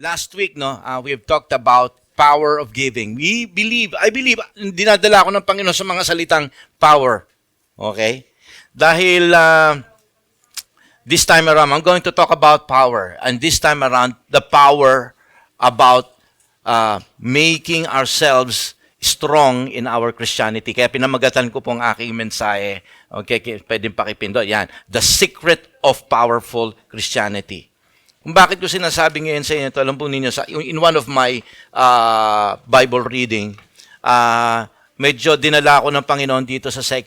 Last week, we've talked about power of giving. I believe, dinadala ako ng Panginoon sa mga salitang power. Okay? Dahil this time around, I'm going to talk about power. And this time around, the power about making ourselves strong in our Christianity. Kaya pinamagatan ko pong aking mensahe. Okay, pwedeng pakipindot. Yan. The secret of powerful Christianity. Kung bakit ko sinasabi ngayon sa inyo ito, alam po ninyo, in one of my Bible reading, medyo dinala ako ng Panginoon dito sa 2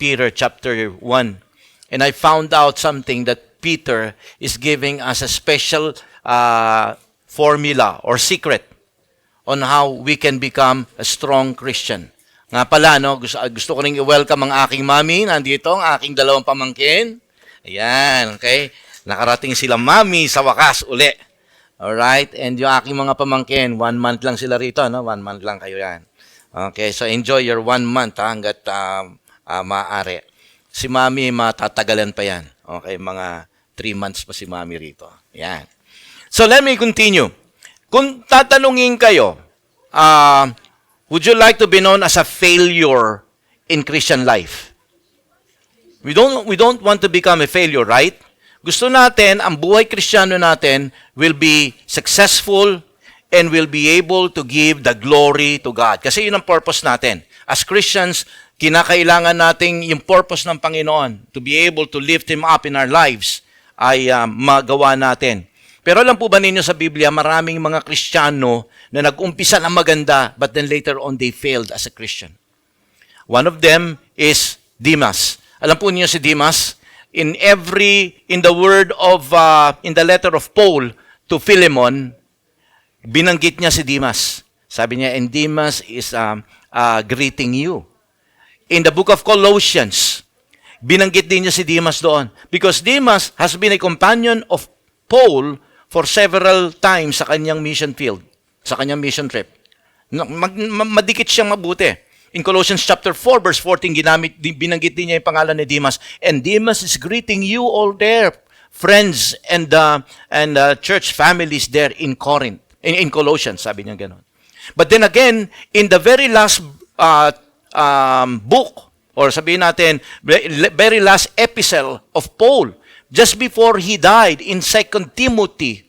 Peter chapter 1. And I found out something that Peter is giving us a special formula or secret on how we can become a strong Christian. Nga pala, gusto ko rin i-welcome ang aking mami. Nandito ang aking dalawang pamangkin. Ayan, okay? Nakarating sila mami sa wakas uli. Alright? And yung aking mga pamangkin, 1 month lang sila rito, no? 1 month lang kayo yan. Okay, so enjoy your 1 month, hanggat maaari. Si mami, matatagalan pa yan. Okay, mga 3 months pa si mami rito. Yan. So let me continue. Kung tatanungin kayo, would you like to be known as a failure in Christian life? We don't want to become a failure, right? Gusto natin, ang buhay Kristiyano natin will be successful and will be able to give the glory to God. Kasi yun ang purpose natin. As Christians, kinakailangan natin yung purpose ng Panginoon to be able to lift Him up in our lives ay magawa natin. Pero alam po ba ninyo sa Biblia, maraming mga Kristiyano na nag-umpisa na maganda but then later on they failed as a Christian. One of them is Demas. Alam po ninyo si Demas? In the letter of Paul to Philemon, binanggit niya si Demas. Sabi niya, and Demas is greeting you. In the book of Colossians, binanggit din niya si Demas doon. Because Demas has been a companion of Paul for several times sa kanyang mission field, sa kanyang mission trip. Madikit siyang mabuti. In Colossians chapter 4, verse 14, binanggit din niya yung pangalan ni Demas. And Demas is greeting you all there, friends and church families there in Corinth, in Colossians, sabi niya gano'n. But then again, in the very last book, or sabihin natin, very last epistle of Paul, just before he died in 2 Timothy,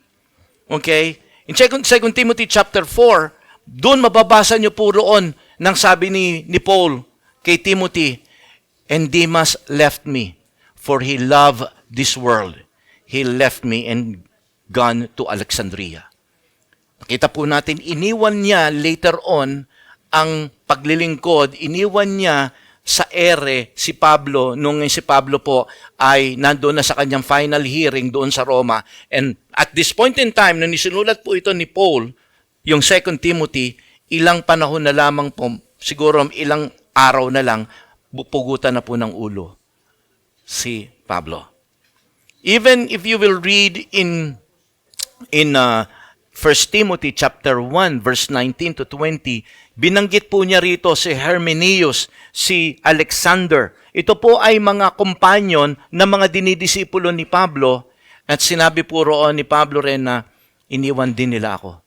okay? In 2 Timothy chapter 4, doon mababasa niyo po roon nang sabi ni Paul kay Timothy, and Demas left me, for he loved this world. He left me and gone to Alexandria. Nakita po natin, iniwan niya later on ang paglilingkod, iniwan niya sa ere si Pablo, nung si Pablo po ay nandoon na sa kanyang final hearing doon sa Roma. And at this point in time, nung isinulat po ito ni Paul, yung 2 Timothy, ilang panahon na lamang po, siguro ilang araw na lang, pugutan na po ng ulo si Pablo. Even if you will read in 1 Timothy chapter 1, verse 19 to 20, binanggit po niya rito si Hymenaeus, si Alexander. Ito po ay mga kumpanyon na mga dinidisipulo ni Pablo, at sinabi po roon ni Pablo rin na iniwan din nila ako.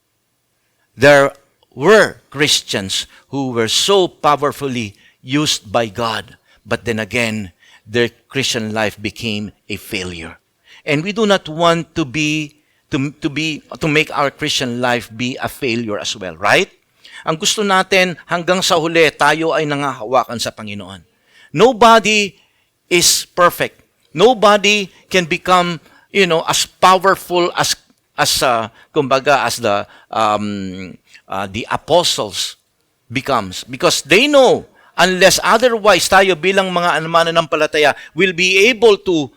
There were Christians who were so powerfully used by God, but then again, their Christian life became a failure. And we do not want to make our Christian life be a failure as well, right? Ang gusto natin, hanggang sa huli, tayo ay nangahawakan sa Panginoon. Nobody is perfect. Nobody can become, as powerful as the apostles becomes. Because they know, unless otherwise tayo bilang mga mananampalataya will be able to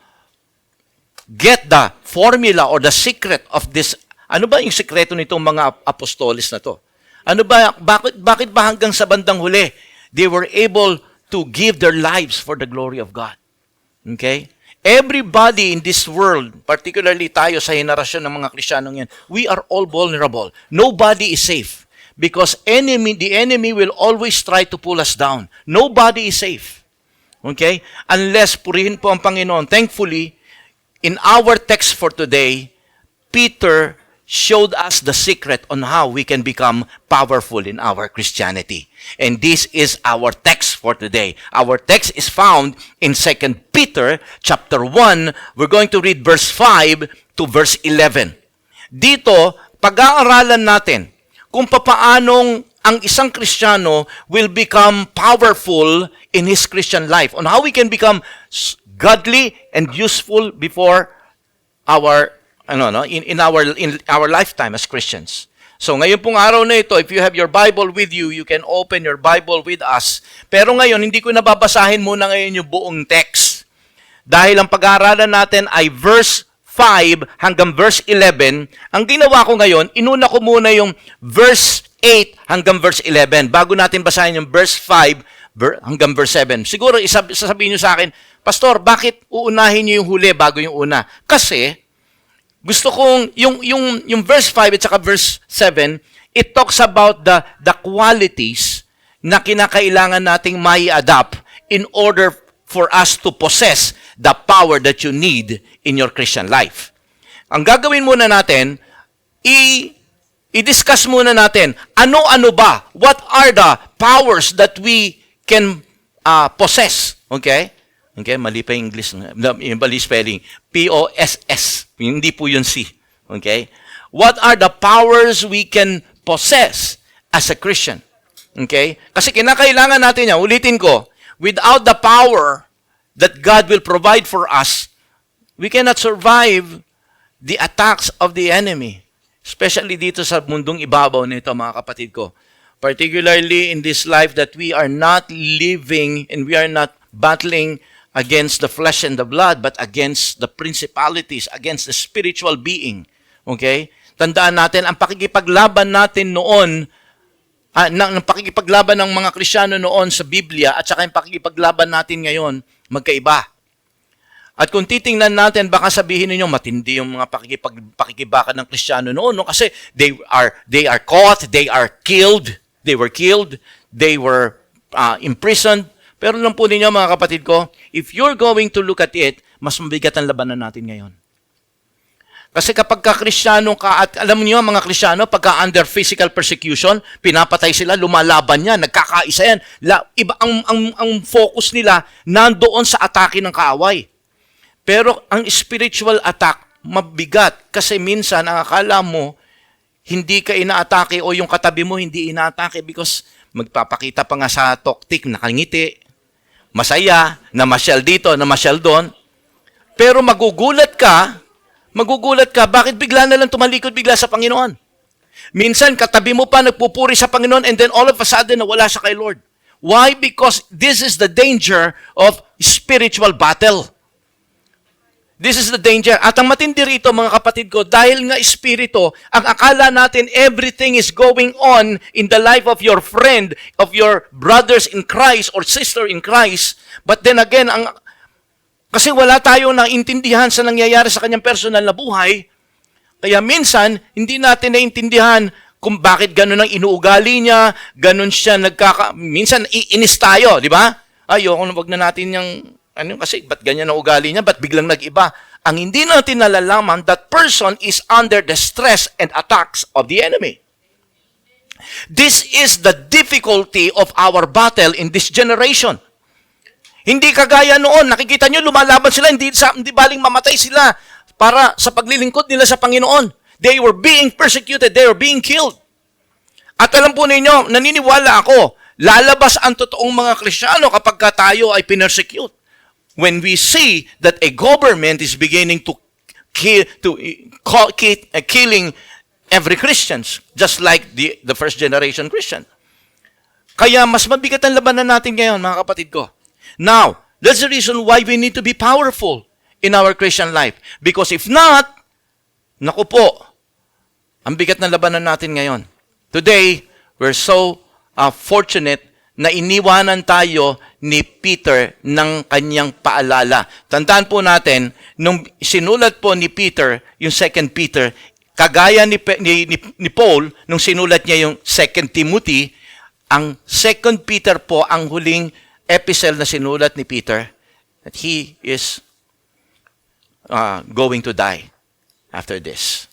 get the formula or the secret of this. Ano ba yung sekreto nitong mga apostolis na to? Ano ba, bakit ba hanggang sa bandang huli, they were able to give their lives for the glory of God? Okay? Everybody in this world, particularly tayo sa henerasyon ng mga Kristiyanong yan, we are all vulnerable. Nobody is safe. Because the enemy will always try to pull us down. Nobody is safe. Okay? Unless purihin po ang Panginoon. Thankfully, in our text for today, Peter showed us the secret on how we can become powerful in our Christianity. And this is our text for today. Our text is found in 2 Peter chapter 1. We're going to read verse 5 to verse 11. Dito, pag-aaralan natin kung papaanong ang isang Kristiyano will become powerful in his Christian life, on how we can become godly and useful before our in our lifetime as Christians. So ngayon pong araw na ito, if you have your Bible with you, you can open your Bible with us. Pero ngayon, hindi ko nababasahin muna ngayon yung buong text. Dahil ang pag-aaralan natin ay verse 5 hanggang verse 11. Ang ginawa ko ngayon, inuna ko muna yung verse 8 hanggang verse 11 bago natin basahin yung verse 5 hanggang verse 7. Siguro sasabihin nyo sa akin, Pastor, bakit uunahin nyo yung huli bago yung una? Kasi gusto kong, yung verse 5 at saka verse 7, it talks about the qualities na kinakailangan nating mai-adapt in order for us to possess the power that you need in your Christian life. Ang gagawin muna natin, i-discuss muna natin, ano-ano ba? What are the powers that we can possess? Okay? Okay, mali pa yung English, mali spelling. P-O-S-S. Hindi po yun C. Okay? What are the powers we can possess as a Christian? Okay? Kasi kinakailangan natin yan. Ulitin ko, without the power that God will provide for us, we cannot survive the attacks of the enemy. Especially dito sa mundong ibabaw nito, mga kapatid ko. Particularly in this life that we are not living and we are not battling against the flesh and the blood, but against the principalities, against the spiritual being. Okay? Tandaan natin, ang pakikipaglaban natin noon, ang pakikipaglaban ng mga Kristiyano noon sa Biblia, at saka yung pakikipaglaban natin ngayon, magkaiba. At kung titingnan natin, baka sabihin ninyo, matindi yung mga pakikibakan ng Kristiyano noon, no? Kasi they are caught, they were killed, they were imprisoned. Pero lang po ninyo, mga kapatid ko, if you're going to look at it, mas mabigat ang labanan natin ngayon. Kasi kapag ka-Kristiyano ka, at alam niyo mga Kristiyano, pagka under physical persecution, pinapatay sila, lumalaban yan, nagkakaisa yan. Iba, ang focus nila nandoon sa atake ng kaaway. Pero ang spiritual attack, mabigat. Kasi minsan, ang akala mo, hindi ka inaatake o yung katabi mo hindi inaatake because magpapakita pa nga sa toktik, nakangiti, masaya, namasyal dito, namasyal doon. Pero magugulat ka, bakit bigla na lang tumalikod bigla sa Panginoon? Minsan, katabi mo pa, nagpupuri sa Panginoon, and then all of a sudden, nawala siya kay Lord. Why? Because this is the danger of spiritual battle. This is the danger. At ang matindi rito, mga kapatid ko, dahil nga espiritu, ang akala natin everything is going on in the life of your friend, of your brothers in Christ or sister in Christ. But then again, kasi wala tayong naintindihan sa nangyayari sa kanyang personal na buhay, kaya minsan, hindi natin naintindihan kung bakit ganun ang inuugali niya, ganun siya minsan iinis tayo, di ba? Ayoko, wag na natin yung kasi ba't ganyan ang ugali niya? Ba't biglang nag-iba? Ang hindi natin nalalaman, that person is under the stress and attacks of the enemy. This is the difficulty of our battle in this generation. Hindi kagaya noon, nakikita nyo, lumalaban sila, hindi baling mamatay sila para sa paglilingkod nila sa Panginoon. They were being persecuted, they were being killed. At alam po ninyo, naniniwala ako, lalabas ang totoong mga Kristiyano kapag tayo ay pinersecute. When we see that a government is beginning to killing every Christians, just like the first generation Christian. Kaya mas mabigat ang labanan natin ngayon, mga kapatid ko. Now, that's the reason why we need to be powerful in our Christian life. Because if not, naku po, ang bigat ng labanan natin ngayon. Today, we're so fortunate na iniwanan tayo ni Peter ng kanyang paalala. Tandaan po natin, nung sinulat po ni Peter, yung 2 Peter, kagaya ni Paul, nung sinulat niya yung 2 Timothy, ang 2 Peter po ang huling epistle na sinulat ni Peter, that he is going to die after this.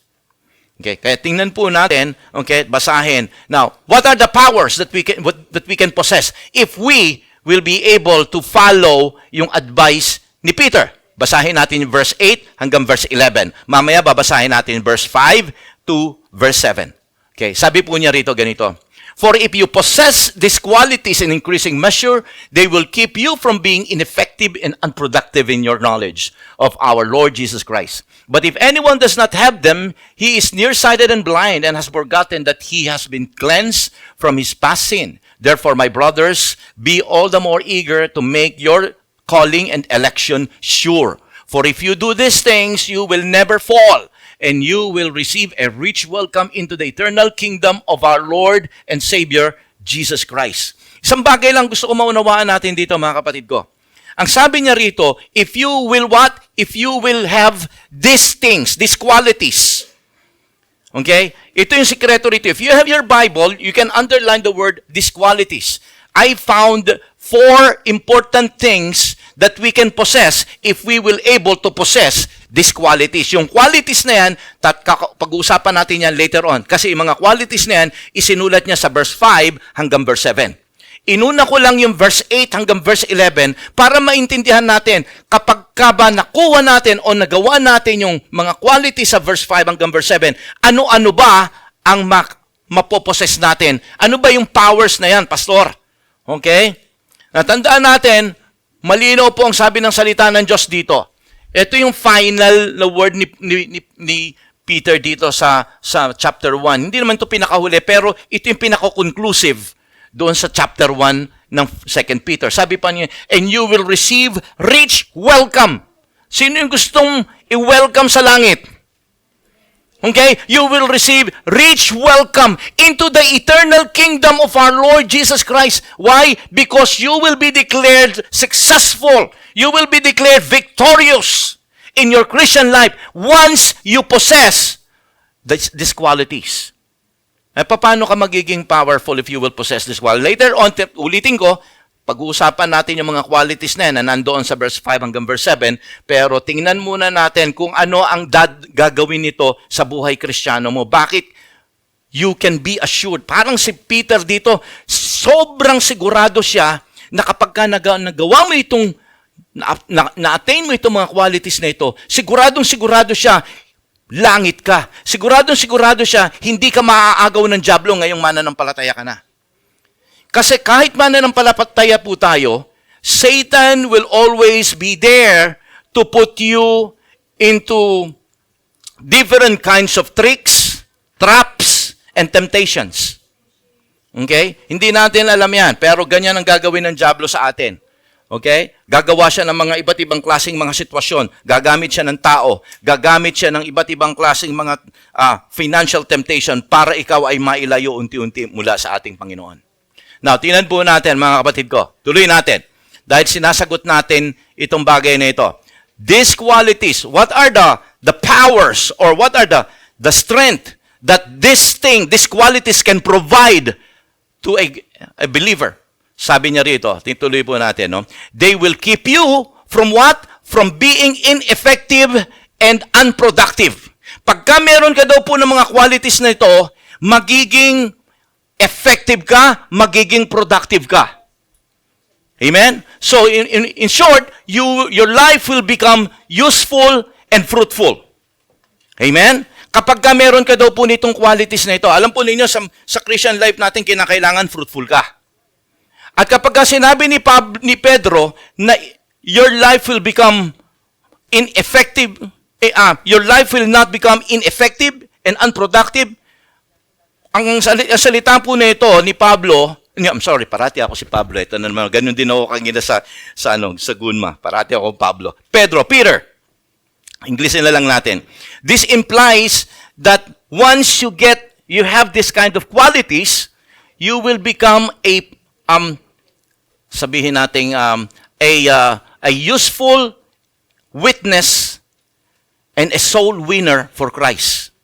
Okay, kaya tingnan po natin, okay, basahin. Now, what are the powers that we can possess if we will be able to follow yung advice ni Peter? Basahin natin yung verse 8 hanggang verse 11. Mamaya babasahin natin verse 5 to verse 7. Okay, sabi po niya rito ganito. For if you possess these qualities in increasing measure, they will keep you from being ineffective and unproductive in your knowledge of our Lord Jesus Christ. But if anyone does not have them, he is nearsighted and blind and has forgotten that he has been cleansed from his past sin. Therefore, my brothers, be all the more eager to make your calling and election sure. For if you do these things, you will never fall, and you will receive a rich welcome into the eternal kingdom of our Lord and Savior, Jesus Christ. Isang bagay lang gusto ko maunawaan natin dito, mga kapatid ko. Ang sabi niya rito, if you will what? If you will have these things, these qualities. Okay? Ito yung sikreto rito. If you have your Bible, you can underline the word these qualities. I found 4 important things that we can possess if we will able to possess these qualities. Yung qualities na yan, pag-uusapan natin yan later on. Kasi yung mga qualities na yan, isinulat niya sa verse 5 hanggang verse 7. Inuna ko lang yung verse 8 hanggang verse 11 para maintindihan natin kapag ka ba nakuha natin o nagawa natin yung mga qualities sa verse 5 hanggang verse 7, ano-ano ba ang mapoposes natin? Ano ba yung powers na yan, Pastor? Okay? Natandaan natin, malinaw po ang sabi ng salita ng Diyos dito. Ito yung final na word ni Peter dito sa chapter 1. Hindi naman ito pinakahuli, pero ito yung pinaka-conclusive doon sa chapter 1 ng 2 Peter. Sabi pa niya, and you will receive rich welcome. Sino yung gustong i-welcome sa langit? Okay? You will receive rich welcome into the eternal kingdom of our Lord Jesus Christ. Why? Because you will be declared successful. You will be declared victorious in your Christian life once you possess these qualities. Paano ka magiging powerful if you will possess this quality? Later on, ulitin ko, pag-uusapan natin yung mga qualities na yan na nandoon sa verse 5 hanggang verse 7, pero tingnan muna natin kung ano ang gagawin nito sa buhay Kristiyano mo. Bakit? You can be assured. Parang si Peter dito, sobrang sigurado siya na kapag ka nagawa mo itong, na-attain mo itong mga qualities na ito, siguradong sigurado siya, langit ka. Siguradong sigurado siya, hindi ka maaagaw ng dyablo ngayong mananampalataya ka na. Kasi kahit mananampalataya po tayo, Satan will always be there to put you into different kinds of tricks, traps, and temptations. Okay? Hindi natin alam yan, pero ganyan ang gagawin ng dyablo sa atin. Okay? Gagawa siya ng mga iba't ibang klaseng mga sitwasyon. Gagamit siya ng tao. Gagamit siya ng iba't ibang klaseng mga financial temptation para ikaw ay mailayo unti-unti mula sa ating Panginoon. Now, tingnan po natin mga kapatid ko. Tuloy natin. Dahil sinasagot natin itong bagay na ito. These qualities, what are the powers or what are the strength that these qualities can provide to a believer? Sabi niya rito, tituloy po natin, no? They will keep you from what? From being ineffective and unproductive. Pagka meron ka daw po ng mga qualities na ito, magiging effective ka, magiging productive ka. Amen? So, in short, your life will become useful and fruitful. Amen? Kapag ka meron ka daw po nitong qualities na ito, alam po ninyo, sa Christian life natin, kinakailangan fruitful ka. At kapag sinabi ni Pedro na your life will become ineffective, your life will not become ineffective and unproductive, ang salita po na ito ni Pablo, parati ako si Pablo. Ito na naman, ganun din ako kanina sa Gunma. Parati ako Pablo. Peter. Inglesin na lang natin. This implies that once you have this kind of qualities, you will become sabihin natin a useful witness and a soul winner for Christ.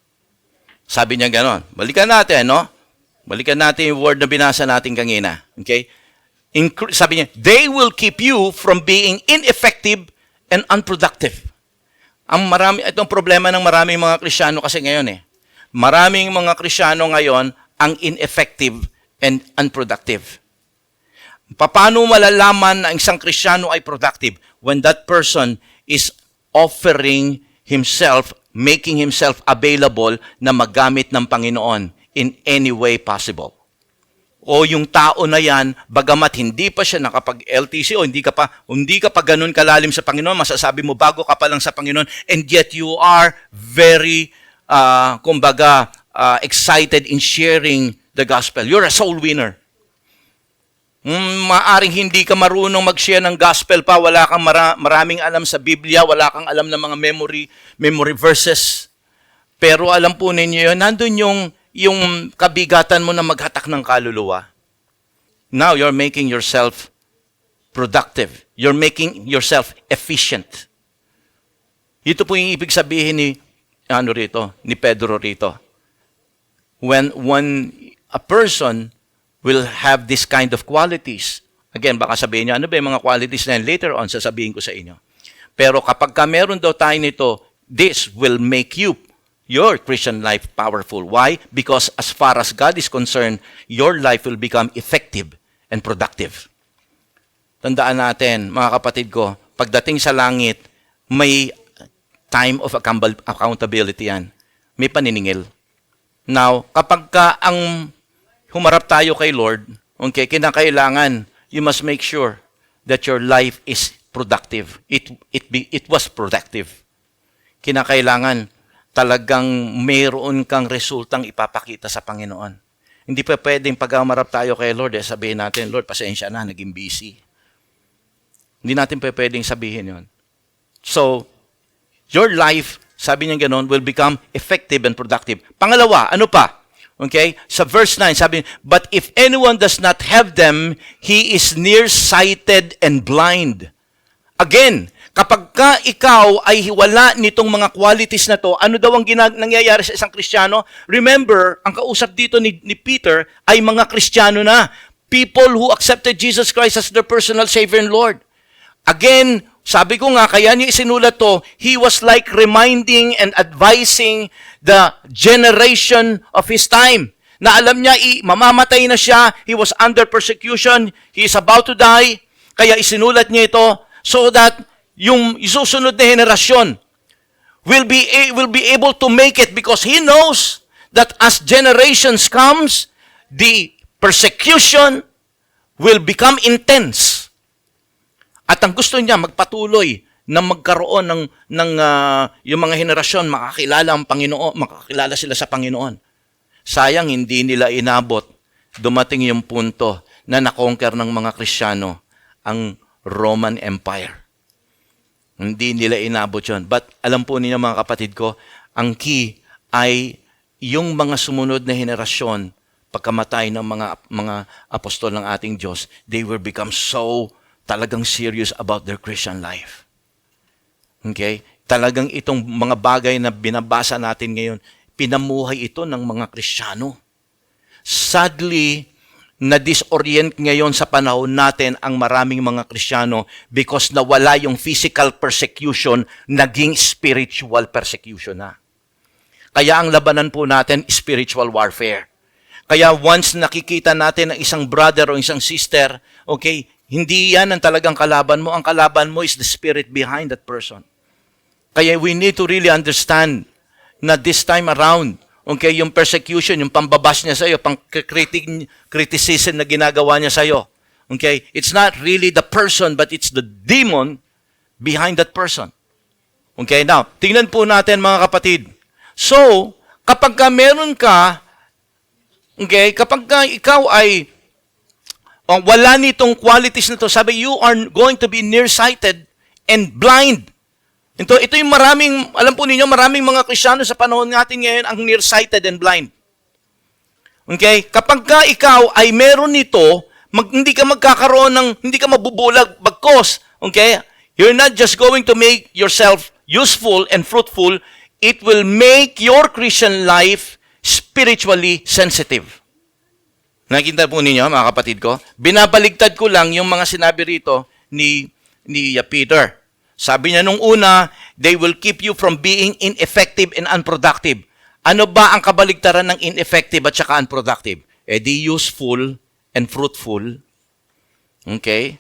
Sabi niya ganon. Balikan natin, no? Balikan natin yung word na binasa natin kanina. Okay? Sabi niya, they will keep you from being ineffective and unproductive. Itong problema ng maraming mga Kristiyano kasi ngayon Maraming mga Kristiyano ngayon ang ineffective and unproductive. Paano malalaman na isang Kristiyano ay productive? When that person is offering himself, making himself available na magamit ng Panginoon in any way possible. O yung tao na yan, bagamat hindi pa siya nakapag-LTC o hindi ka pa ganun kalalim sa Panginoon, masasabi mo bago ka pa lang sa Panginoon, and yet you are very, excited in sharing the gospel. You're a soul winner. Maaring hindi ka marunong mag-share ng gospel pa, wala kang maraming alam sa Biblia, wala kang alam ng mga memory verses. Pero alam po ninyo yun, nandun yung kabigatan mo na maghatak ng kaluluwa. Now you're making yourself productive. You're making yourself efficient. Ito po yung ibig sabihin ni Pedro rito. When a person will have this kind of qualities. Again, baka sabihin niyo, ano ba yung mga qualities na yan? Later on, sasabihin ko sa inyo. Pero kapag meron daw tayo nito, this will make your Christian life powerful. Why? Because as far as God is concerned, your life will become effective and productive. Tandaan natin, mga kapatid ko, pagdating sa langit, may time of accountability yan. May paniningil. Now, kapag ang humarap tayo kay Lord, okay, kinakailangan, you must make sure that your life is productive. It was productive. Kinakailangan talagang mayroon kang resultang ipapakita sa Panginoon. Hindi pa pwedeng pag humarap tayo kay Lord, sabihin natin, Lord, pasensya na, naging busy. Hindi natin pa pwedeng sabihin yon. So, your life, sabi niya ganoon, will become effective and productive. Pangalawa, ano pa? Okay? Sa verse 9, sabi, but if anyone does not have them, he is nearsighted and blind. Again, kapag ikaw ay wala nitong mga qualities na to, ano daw ang nangyayari sa isang Kristiyano? Remember, ang kausap dito ni Peter ay mga Kristiyano na. People who accepted Jesus Christ as their personal Savior and Lord. Again, sabi ko nga, kaya niya isinulat to, he was like reminding and advising the generation of his time. Na alam niya, mamamatay na siya, he was under persecution, he is about to die, kaya isinulat niya ito so that yung isusunod na henerasyon will be able to make it because he knows that as generations comes, the persecution will become intense. At ang gusto niya, magpatuloy na magkaroon ng yung mga henerasyon, makakilala ang Panginoon, makakilala sila sa Panginoon. Sayang, hindi nila inabot. Dumating yung punto na nakonquer ng mga Kristiyano ang Roman Empire. Hindi nila inabot yun. But alam po ninyo mga kapatid ko, ang key ay yung mga sumunod na henerasyon, pagkamatay ng mga apostol ng ating Diyos, they will become so talagang serious about their Christian life. Okay? Talagang itong mga bagay na binabasa natin ngayon, pinamuhay ito ng mga Kristiyano. Sadly, na-disorient ngayon sa panahon natin ang maraming mga Kristiyano because nawala yung physical persecution, naging spiritual persecution na. Kaya ang labanan po natin, spiritual warfare. Kaya once nakikita natin ang isang brother o isang sister, okay, hindi yan ang talagang kalaban mo. Ang kalaban mo is the spirit behind that person. Kaya we need to really understand na this time around, okay, yung persecution, yung pambabas niya sa'yo, criticism na ginagawa niya sa'yo, okay, it's not really the person, but it's the demon behind that person. Okay, now, tingnan po natin mga kapatid. So, kapag meron ka, okay, kapag ikaw ay wala nitong qualities na to, sabi, you are going to be nearsighted and blind. Ito yung alam po ninyo, maraming mga Kristiyano sa panahon natin ngayon ang nearsighted and blind. Okay? Kapag ikaw ay meron nito, hindi ka magkakaroon hindi ka mabubulag bagkos. Okay? You're not just going to make yourself useful and fruitful, it will make your Christian life spiritually sensitive. Nakikita po ninyo, mga kapatid ko? Binabaligtad ko lang yung mga sinabi rito ni Peter. Sabi niya nung una, they will keep you from being ineffective and unproductive. Ano ba ang kabaligtaran ng ineffective at saka unproductive? Eh di useful and fruitful. Okay?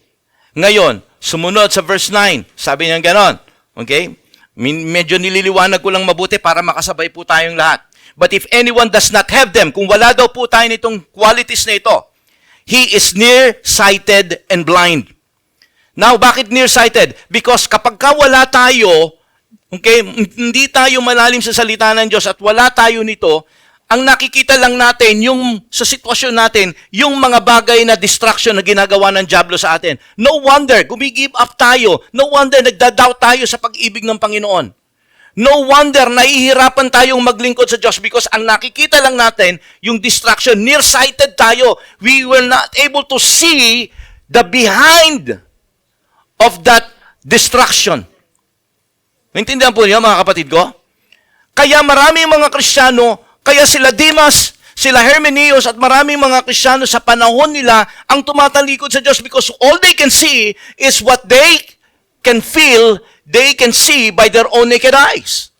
Ngayon, sumunod sa verse 9, sabi niya ganon. Okay? Medyo nililiwanag ko lang mabuti para makasabay po tayong lahat. But if anyone does not have them, kung wala daw po tayo nitong qualities na ito, he is nearsighted and blind. Now, bakit nearsighted? Because kapag ka wala tayo, okay, hindi tayo malalim sa salita ng Diyos at wala tayo nito, ang nakikita lang natin, yung sa sitwasyon natin, yung mga bagay na distraction na ginagawa ng diablo sa atin. No wonder, gumigive up tayo. No wonder, nagda-doubt tayo sa pag-ibig ng Panginoon. No wonder, nahihirapan tayong maglingkod sa Diyos because ang nakikita lang natin, yung distraction, nearsighted tayo. We were not able to see the behind of that distraction. Naintindihan po niyo, mga kapatid ko? Kaya maraming mga Kristiyano, kaya sila Demas, sila Hermenius, at maraming mga Kristiyano sa panahon nila ang tumatalikod sa Diyos because all they can see is what they can feel, they can see by their own naked eyes.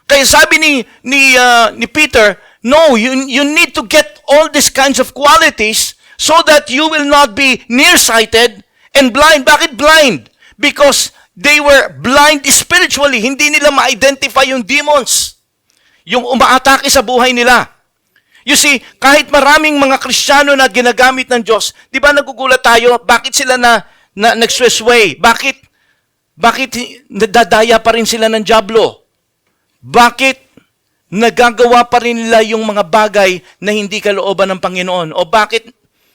Kaya sabi ni Peter, no, you need to get all these kinds of qualities so that you will not be nearsighted and blind. Bakit blind? Because they were blind spiritually. Hindi nila ma-identify yung demons, yung umaatake sa buhay nila. You see, kahit maraming mga Kristiyano na ginagamit ng Diyos, di ba nagugulat tayo, bakit sila na nag-sway? Bakit nadadaya pa rin sila ng diablo? Bakit nagagawa pa rin nila yung mga bagay na hindi kalooban ng Panginoon? O bakit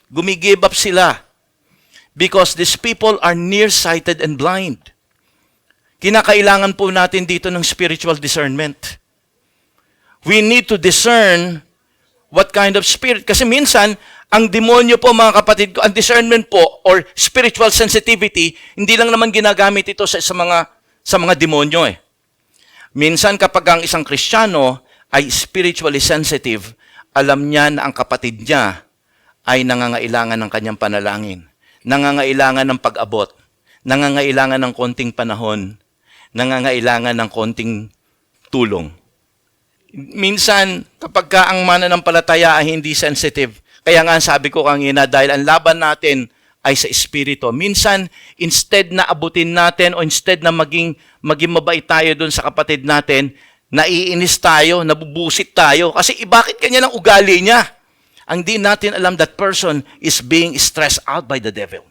gumigive up sila? Because these people are nearsighted and blind. Kinakailangan po natin dito ng spiritual discernment. We need to discern what kind of spirit. Kasi minsan, ang demonyo po, mga kapatid ko, ang discernment po or spiritual sensitivity, hindi lang naman ginagamit ito sa mga demonyo eh. Minsan kapag ang isang Kristiyano ay spiritually sensitive, alam niya na ang kapatid niya ay nangangailangan ng kanyang panalangin, nangangailangan ng pag-abot, nangangailangan ng konting panahon, nangangailangan ng konting tulong. Minsan, kapag ka ang mananampalataya ay hindi sensitive, kaya nga sabi ko kanina, dahil ang laban natin ay sa espiritu. Minsan, instead na abutin natin o instead na maging mabait tayo dun sa kapatid natin, naiinis tayo, nabubusit tayo. Kasi bakit kanya ng ugali niya? Ang di natin alam that person is being stressed out by the devil.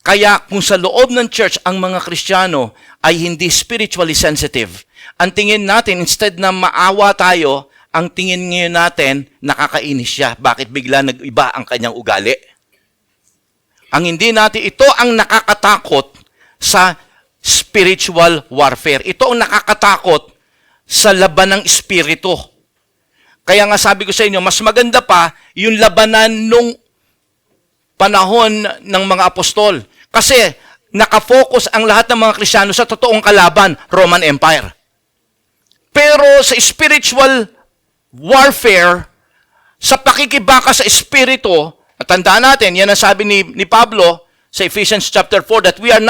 Kaya kung sa loob ng church ang mga Kristiyano ay hindi spiritually sensitive, ang tingin natin, instead na maawa tayo, ang tingin ngayon natin, nakakainis siya. Bakit bigla nag-iba ang kanyang ugali? Ang hindi natin, ito ang nakakatakot sa spiritual warfare. Ito ang nakakatakot sa laban ng espiritu. Kaya nga sabi ko sa inyo, mas maganda pa yung labanan nung panahon ng mga apostol. Kasi nakafocus ang lahat ng mga Kristiyano sa totoong kalaban, Roman Empire. Pero sa spiritual warfare, sa pakikibaka sa espiritu, at tandaan natin, yan ang sabi ni Pablo sa Ephesians chapter 4, that we're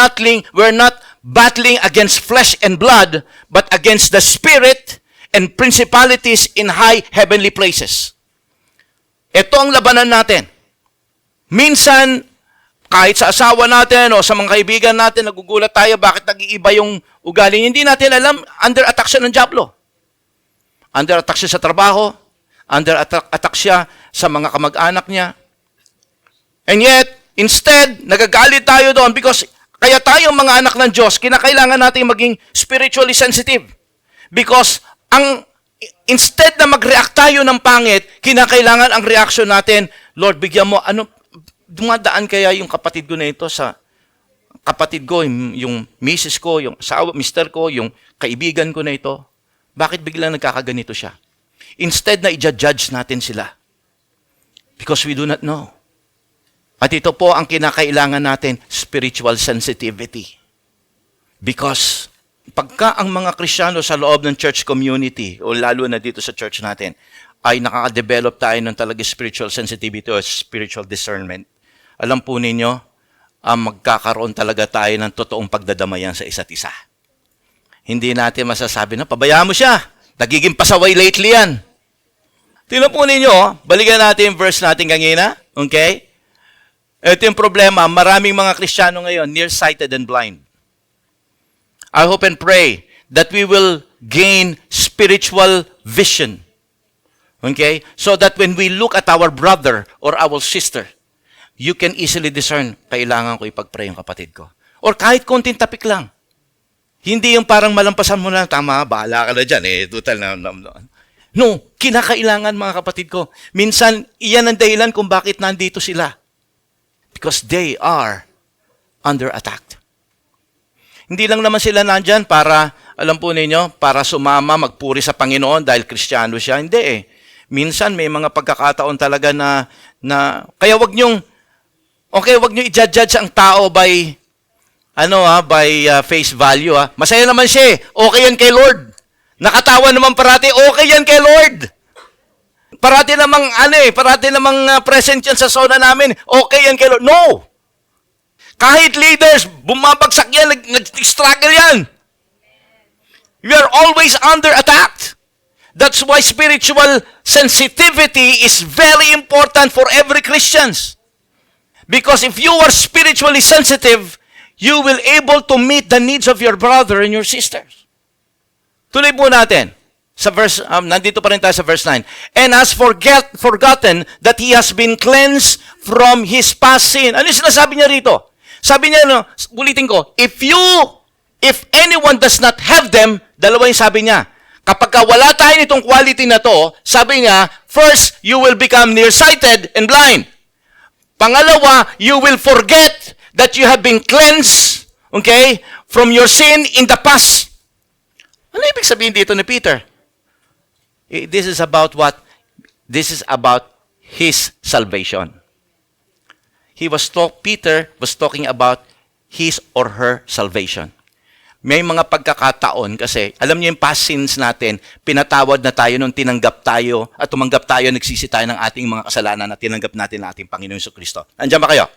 not battling against flesh and blood, but against the spirit and principalities in high heavenly places. Ito ang labanan natin. Minsan, kahit sa asawa natin o sa mga kaibigan natin, nagugulat tayo bakit nag-iiba yung ugali. Hindi natin alam, under attack siya ng diablo. Under attack siya sa trabaho, under attack siya sa mga kamag-anak niya. And yet, instead, nagagalit tayo doon because kaya tayong mga anak ng Diyos, kinakailangan natin maging spiritually sensitive. Because instead na mag-react tayo ng pangit, kinakailangan ang reaction natin, Lord, bigyan mo, dumadaan kaya yung kapatid ko na ito sa kapatid ko, yung misis ko, yung asawa, mister ko, yung kaibigan ko na ito. Bakit biglang nagkakaganito siya? Instead na i-judge natin sila. Because we do not know. At ito po ang kinakailangan natin, spiritual sensitivity. Because pagka ang mga Kristiyano sa loob ng church community, o lalo na dito sa church natin, ay nakaka-develop tayo ng talaga spiritual sensitivity o spiritual discernment, alam po ninyo, magkakaroon talaga tayo ng totoong pagdadamayan sa isa't isa. Hindi natin masasabi na, pabayaan mo siya. Nagiging pasaway lately yan. Tingnan po ninyo, balikan natin yung verse natin kanina. Okay? Ito yung problema, maraming mga Kristiyano ngayon, nearsighted and blind. I hope and pray that we will gain spiritual vision. Okay? So that when we look at our brother or our sister, you can easily discern, kailangan ko ipag-pray yung kapatid ko. Or kahit konting tapik lang. Hindi yung parang malampasan mo na, tama, bahala ka na dyan, total na. No, kinakailangan mga kapatid ko. Minsan, iyan ang dahilan kung bakit nandito sila. Because they are under attack. Hindi lang naman sila nandyan para, alam po ninyo, para sumama, magpuri sa Panginoon dahil Kristiyano siya. Hindi eh. Minsan may mga pagkakataon talaga na kaya wag nyo i-judge ang tao by face value. Masaya naman siya eh. Okay yan kay Lord. Nakatawa naman parati, okay yan kay Lord. Parati namang present yan sa zona namin, okay yan kay Lord. No! Kahit leaders, bumabagsak yan, nag-struggle yan. We are always under attack. That's why spiritual sensitivity is very important for every Christians. Because if you are spiritually sensitive, you will able to meet the needs of your brother and your sisters. Tuloy po natin. Sa verse, nandito pa rin tayo sa verse 9. And has forgotten that he has been cleansed from his past sin. Ano yung sinasabi niya rito? Sabi niya, ulitin ko, if anyone does not have them, dalawa yung sabi niya. Kapag wala tayo nitong quality na to, sabi niya, first, you will become nearsighted and blind. Pangalawa, you will forget that you have been cleansed, okay, from your sin in the past. Ano ibig sabihin dito ni Peter? This is about what? This is about his salvation. Peter was talking about his or her salvation. May mga pagkakataon kasi, alam niyo yung past sins natin, pinatawad na tayo nung tinanggap tayo at tumanggap tayo, nagsisi tayo ng ating mga kasalanan at tinanggap natin ang ating Panginoon Jesucristo. Andiyan ba kayo?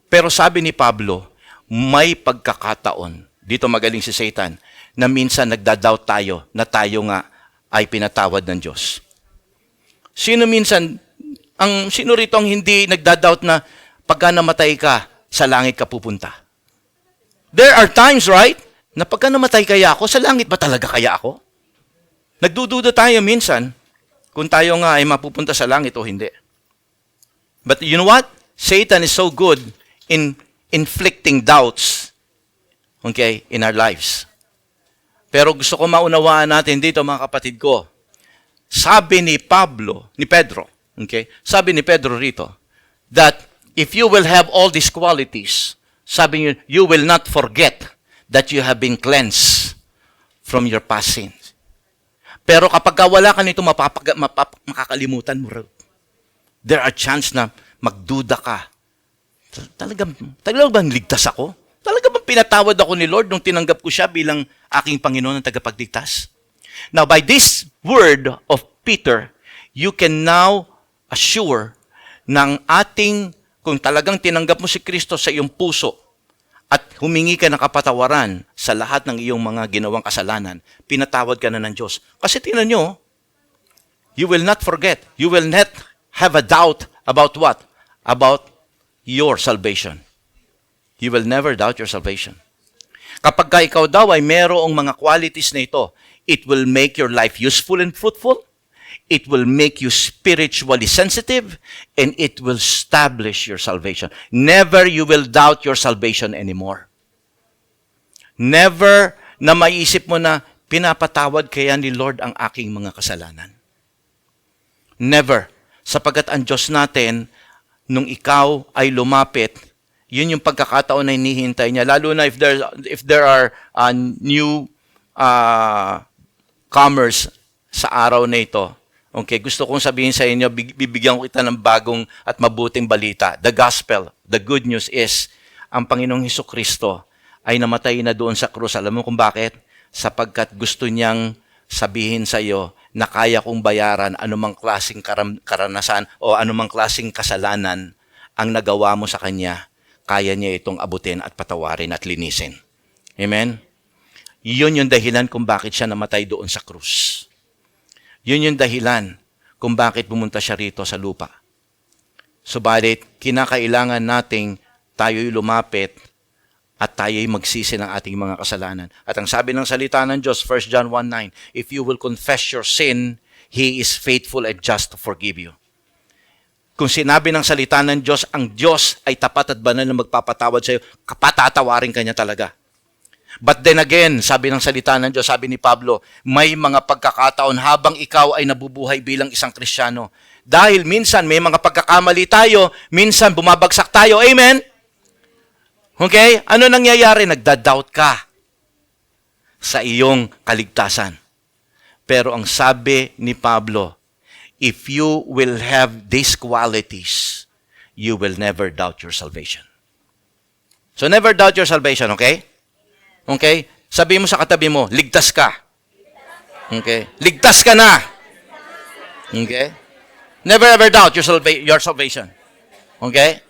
Pero sabi ni Pablo, may pagkakataon, dito magaling si Satan, na minsan nagda-doubt tayo na tayo nga ay pinatawad ng Diyos. Sino rito ang hindi nagda-doubt na pagka namatay ka, sa langit ka pupunta? There are times, right, na pagka namatay kaya ako, sa langit ba talaga kaya ako? Nagdududa tayo minsan kung tayo nga ay mapupunta sa langit o hindi. But you know what? Satan is so good in inflicting doubts, okay, in our lives. Pero gusto ko maunawaan natin dito, mga kapatid ko. Sabi ni Pedro, okay? Sabi ni Pedro rito, that if you will have all these qualities, sabi niyo, you will not forget that you have been cleansed from your past sins. Pero kapag wala ka nito, makakalimutan mo rin. There are chance na magduda ka. Talagang bang ligtas ako? Talaga bang pinatawad ako ni Lord nung tinanggap ko siya bilang aking Panginoon ng tagapagligtas? Now, by this word of Peter, you can now assure ng kung talagang tinanggap mo si Kristo sa iyong puso at humingi ka ng kapatawaran sa lahat ng iyong mga ginawang kasalanan, pinatawad ka na ng Diyos. Kasi tingnan nyo, you will not forget. You will not have a doubt about what? About your salvation. You will never doubt your salvation. Kapag ka ikaw daw ay merong mga qualities na ito, it will make your life useful and fruitful. It will make you spiritually sensitive, and it will establish your salvation. Never you will doubt your salvation anymore. Never na maiisip mo na pinapatawad kaya ni Lord ang aking mga kasalanan. Never. Sapagkat ang Diyos natin, nung ikaw ay lumapit, yun yung pagkakataon na hinihintay niya. Lalo na if there are new comers sa araw na ito. Okay, gusto kong sabihin sa inyo, bibigyan ko kita ng bagong at mabuting balita. The gospel, the good news is, ang Panginoong Hesukristo ay namatay na doon sa krus. Alam mo kung bakit? Sapagkat gusto niyang sabihin sa iyo na kaya kong bayaran anumang klaseng karanasan o anumang klaseng kasalanan ang nagawa mo sa Kanya. Kaya niya itong abutin at patawarin at linisin. Amen? Yun yung dahilan kung bakit siya namatay doon sa krus. Yun yung dahilan kung bakit pumunta siya rito sa lupa. Subalit, kinakailangan nating tayo'y lumapit at tayo'y magsisi ng ating mga kasalanan. At ang sabi ng salita ng Diyos, 1 John 1:9, if you will confess your sin, He is faithful and just to forgive you. Kung sinabi ng salita ng Diyos, ang Diyos ay tapat at banal na magpapatawad sa iyo, patatawarin ka niya talaga. But then again, sabi ng salita ng Diyos, sabi ni Pablo, may mga pagkakataon habang ikaw ay nabubuhay bilang isang Kristiyano. Dahil minsan may mga pagkakamali tayo, minsan bumabagsak tayo. Amen? Okay? Ano nangyayari? Nagda-doubt ka sa iyong kaligtasan. Pero ang sabi ni Pablo, if you will have these qualities, you will never doubt your salvation. So never doubt your salvation, okay? Okay? Sabi mo sa katabi mo, ligtas ka. Okay? Ligtas ka na. Okay? Never ever doubt your salvation. Okay?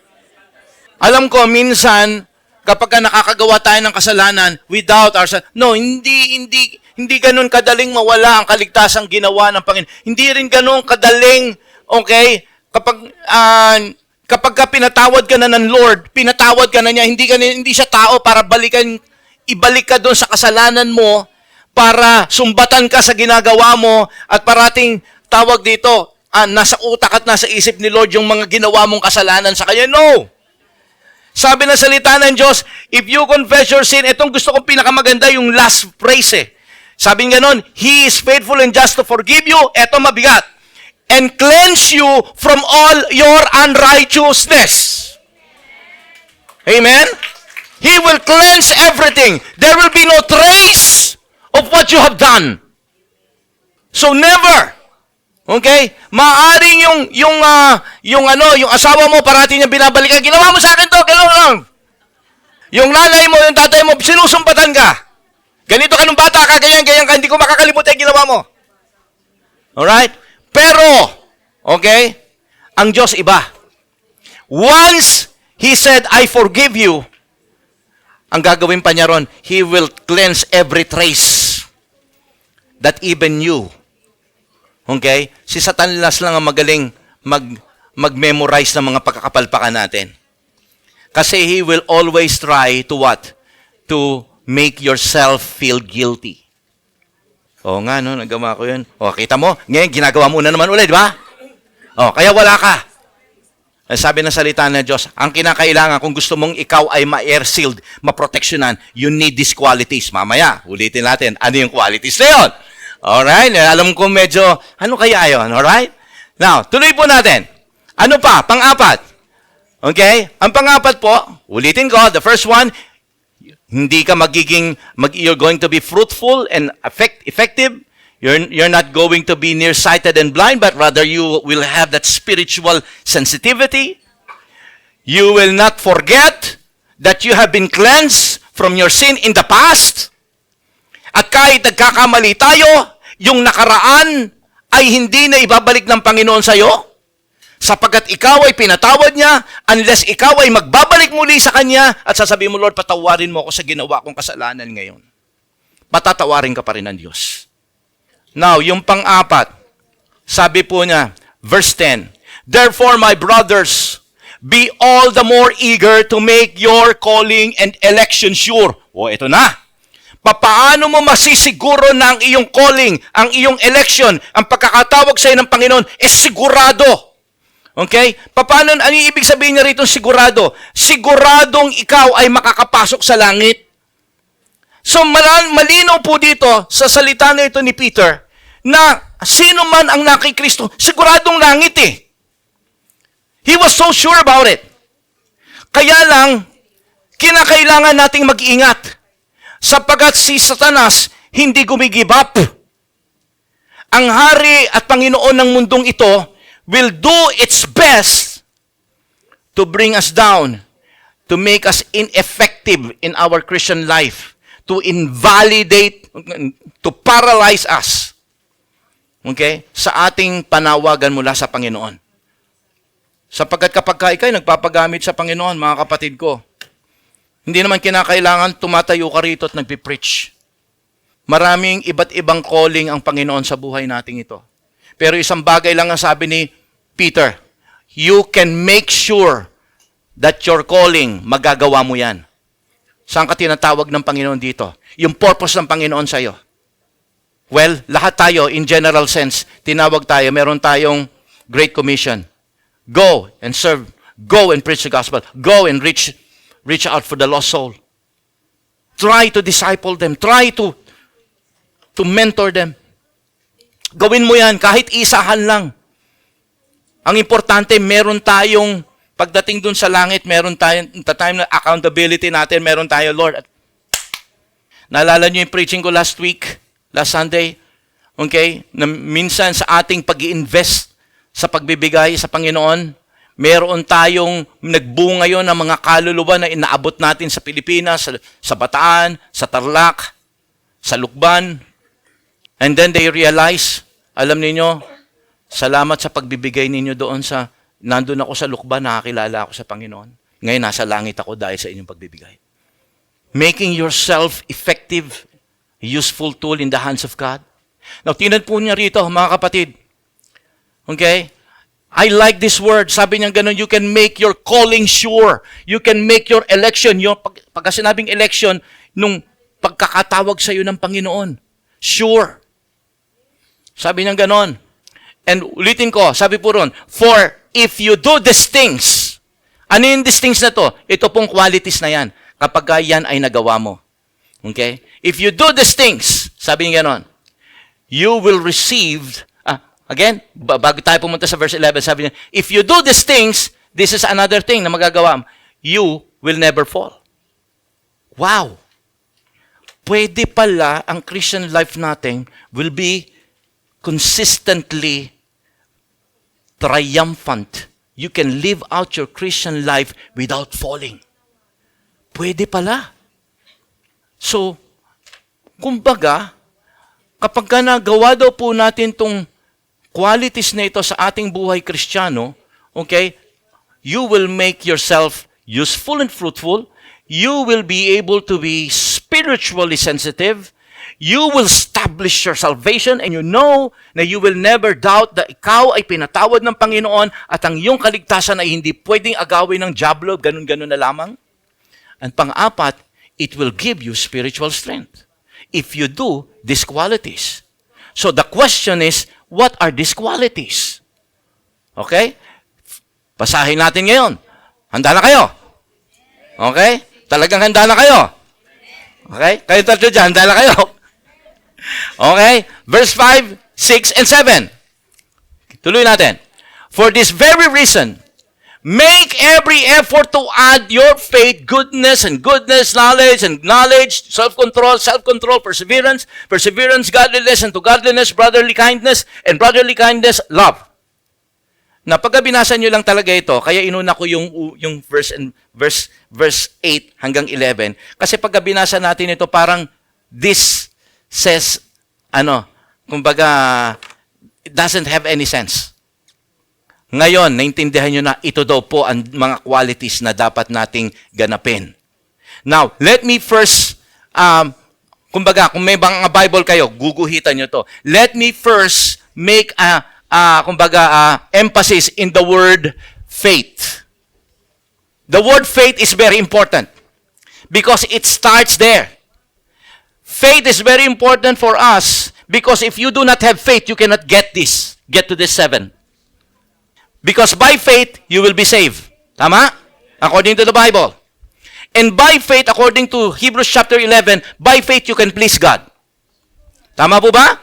Alam ko, minsan, kapag ka nakakagawa tayo ng kasalanan, we doubt ourselves. No, hindi ganun kadaling mawala ang kaligtasang ginawa ng Panginoon. Hindi rin ganun kadaling, okay, kapag ka pinatawad ka na ng Lord, pinatawad ka na niya, hindi siya tao para ibalik ka doon sa kasalanan mo, para sumbatan ka sa ginagawa mo, at parating tawag dito, nasa utak at nasa isip ni Lord yung mga ginawa mong kasalanan sa Kanya. No! Sabi ng salita ng Diyos, if you confess your sin, itong gusto kong pinakamaganda, yung last phrase eh. Sabi nga nun, He is faithful and just to forgive you, eto mabigat, and cleanse you from all your unrighteousness. Amen? He will cleanse everything. There will be no trace of what you have done. So never. Okay? Maaring yung asawa mo parating niya binabalikan, ginawa mo sa akin to, gano'n lang. Yung nanay mo, yung tatay mo, sinusumpatan ka. Ganito ka nung bata ka, ganyan ka, hindi ko makakalimutan yung ginawa mo. Alright? Pero, okay, ang Diyos iba. Once He said, I forgive you, ang gagawin pa niya ron, He will cleanse every trace that even you. Okay? Si Satanas lang ang magaling mag-memorize ng mga pagkakapalpakan natin. Kasi he will always try to what? To make yourself feel guilty. Oo nga, no? Nagawa ko yun. O, kita mo? Ngayon, ginagawa mo na naman ulit, di ba? O, kaya wala ka. Sabi ng salita ng Diyos, ang kinakailangan, kung gusto mong ikaw ay ma-air sealed, ma-protectionan, you need these qualities. Mamaya, ulitin natin, ano yung qualities na yun? Alright? Alam ko medyo, ano kaya yun? Alright? Now, tuloy po natin. Ano pa? Pang-apat. Okay? Ang pang-apat po, ulitin ko, the first one, hindi ka you're going to be fruitful and effective. You're not going to be nearsighted and blind, but rather you will have that spiritual sensitivity. You will not forget that you have been cleansed from your sin in the past. At kahit nagkakamali tayo, yung nakaraan ay hindi na ibabalik ng Panginoon sa iyo, sapagkat ikaw ay pinatawad niya, unless ikaw ay magbabalik muli sa Kanya at sasabihin mo, Lord, patawarin mo ako sa ginawa kong kasalanan ngayon. Patatawarin ka pa rin ng Diyos. Now, yung pang-apat, sabi po niya, verse 10, therefore, my brothers, be all the more eager to make your calling and election sure. O, ito na. Paano mo masisiguro na ang iyong calling, ang iyong election, ang pagkakatawag sa iyo ng Panginoon, sigurado? Okay? Paano, ano yung ibig sabihin niya rito sigurado? Siguradong ikaw ay makakapasok sa langit. So, malinaw po dito sa salita na ito ni Peter, na sino man ang nakikristo, siguradong langit eh. He was so sure about it. Kaya lang, kinakailangan nating mag-ingat. Sapagkat si Satanas hindi gumigive up. Ang hari at Panginoon ng mundong ito will do its best to bring us down, to make us ineffective in our Christian life, to invalidate, to paralyze us. Okay? Sa ating panawagan mula sa Panginoon. Sapagkat kapag ikay nagpapagamit sa Panginoon, mga kapatid ko, hindi naman kinakailangan tumatayo ka rito at nagpipreach. Maraming iba't ibang calling ang Panginoon sa buhay nating ito. Pero isang bagay lang ang sabi ni Peter, you can make sure that your calling, magagawa mo yan. Saan ka tinatawag ng Panginoon dito? Yung purpose ng Panginoon sa'yo. Well, lahat tayo, in general sense, tinawag tayo, meron tayong Great Commission. Go and serve. Go and preach the gospel. Go and reach out for the lost soul. Try to disciple them. Try to mentor them. Gawin mo yan, kahit isahan lang. Ang importante, meron tayong, pagdating dun sa langit, meron tayong, the time na accountability natin, meron tayo, Lord. Naalala niyo yung preaching ko last Sunday? Okay? Na minsan sa ating pag-i-invest sa pagbibigay sa Panginoon, meron tayong nagbunga yon ng mga kaluluwa na inaabot natin sa Pilipinas, sa Bataan, sa Tarlac, sa Lukban. And then they realize, alam niyo, salamat sa pagbibigay ninyo doon sa, nandun ako sa Lukban, nakakilala ako sa Panginoon. Ngayon, nasa langit ako dahil sa inyong pagbibigay. Making yourself effective, useful tool in the hands of God. Now, tinan po niya rito, mga kapatid. Okay? I like this word. Sabi niya ganun, you can make your calling sure. You can make your election. Yung pagka sinabing election, nung pagkakatawag sa iyo ng Panginoon. Sure. Sabi niya ganun. And ulitin ko, sabi po ron, for if you do these things, ano yung these things na to? Ito pong qualities na yan. Kapag yan ay nagawa mo. Okay? If you do these things, sabi niya ganun, you will receive. Again, bago tayo pumunta sa verse 11, sabi niya, if you do these things, this is another thing na magagawa mo. You will never fall. Wow! Pwede pala ang Christian life natin will be consistently triumphant. You can live out your Christian life without falling. Pwede pala. So, kumbaga, kapag ka nagawa daw po natin itong qualities na ito sa ating buhay Kristiyano, okay, you will make yourself useful and fruitful. You will be able to be spiritually sensitive. You will establish your salvation and you know na you will never doubt that ikaw ay pinatawad ng Panginoon at ang iyong kaligtasan ay hindi pwedeng agawin ng diablo, ganun-ganun na lamang. And pang-apat, it will give you spiritual strength if you do these qualities. So the question is, what are these qualities? Okay? Basahin natin ngayon. Handa na kayo? Okay? Talagang handa na kayo? Okay? Kayo tatlo dyan, handa na kayo? Okay? Verse 5, 6, and 7. Tuloy natin. For this very reason, make every effort to add your faith, goodness, knowledge, self-control, perseverance, godliness, and to godliness, brotherly kindness, and brotherly kindness, love. Na pagka binasa nyo lang talaga ito, kaya inuna ko yung verse 8 hanggang 11. Kasi pagka binasa natin ito, parang this says, kumbaga, it doesn't have any sense. Ngayon, naintindihan nyo na ito daw po ang mga qualities na dapat nating ganapin. Now, let me first, kumbaga, kung may mga Bible kayo, guguhitan nyo to. Let me first make emphasis in the word faith. The word faith is very important because it starts there. Faith is very important for us because if you do not have faith, you cannot get to this 7. Because by faith, you will be saved. Tama? According to the Bible. And by faith, according to Hebrews chapter 11, by faith you can please God. Tama po ba?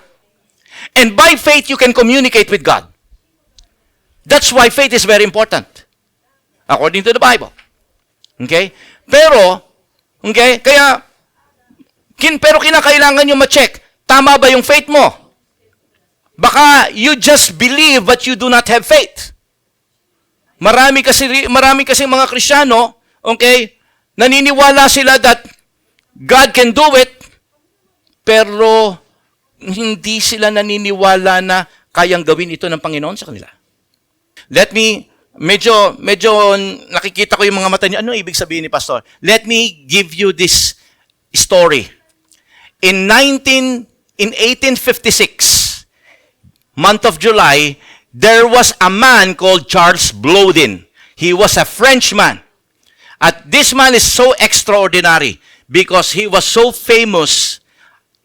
And by faith you can communicate with God. That's why faith is very important. According to the Bible. Okay? Pero kinakailangan nyo ma-check, tama ba yung faith mo? Baka you just believe but you do not have faith. Marami kasi mga Kristiyano, okay, naniniwala sila that God can do it, pero hindi sila naniniwala na kayang gawin ito ng Panginoon sa kanila. Let me, medyo nakikita ko yung mga mata niyo. Ano ibig sabihin ni Pastor? Let me give you this story. in 1856, month of July, there was a man called Charles Blodin. He was a Frenchman. At this man is so extraordinary because he was so famous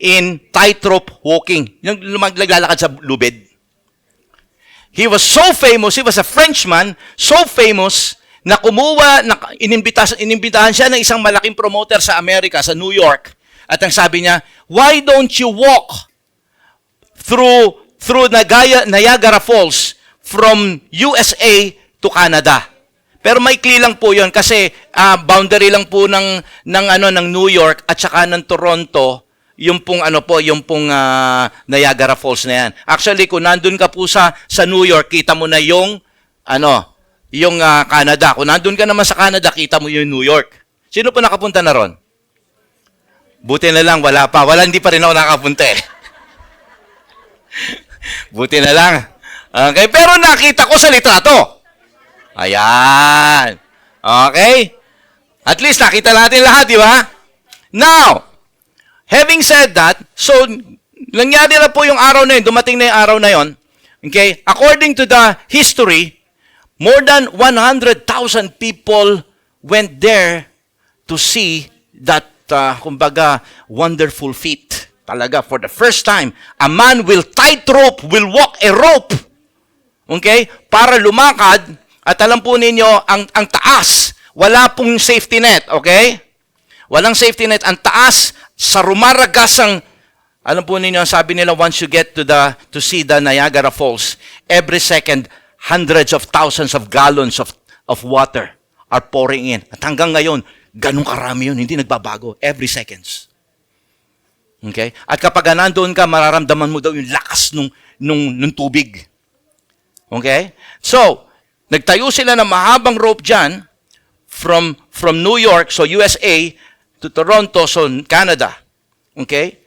in tightrope walking. Yung naglalakad sa lubid. He was so famous, he was a Frenchman, so famous, na inimbitahan siya ng isang malaking promoter sa Amerika, sa New York. At ang sabi niya, why don't you walk through Niagara Falls from USA to Canada? Pero maikli lang po 'yon kasi boundary lang po ng New York at saka ng Toronto, yung pong Niagara Falls na yan. Actually, kung nandun ka po sa New York, kita mo na yung Canada. Kung nandun ka naman sa Canada, kita mo yung New York. Sino po nakapunta na ron? Buti na lang, wala pa. Hindi pa rin ako nakapunta eh. Buti na lang. Okay, pero nakita ko sa litrato. Ayan. Okay? At least nakita natin lahat, di ba? Now, having said that, so, nangyari na po yung araw na yun, dumating na yung araw na yun. Okay? According to the history, more than 100,000 people went there to see that, wonderful feat. Talaga, for the first time, a man will will walk a rope. Okay? Para lumakad, at alam po ninyo, ang taas, wala pong safety net, okay? Walang safety net. Ang taas, sa rumaragasang, alam po ninyo, sabi nila, once you get to see the Niagara Falls, every second, hundreds of thousands of gallons of water are pouring in. At hanggang ngayon, ganun karami yun, hindi nagbabago. Every seconds. Okay? At kapag nandoon ka, mararamdaman mo daw yung lakas nung tubig. Okay? So, nagtayo sila ng mahabang rope dyan from New York, so USA, to Toronto, so Canada. Okay?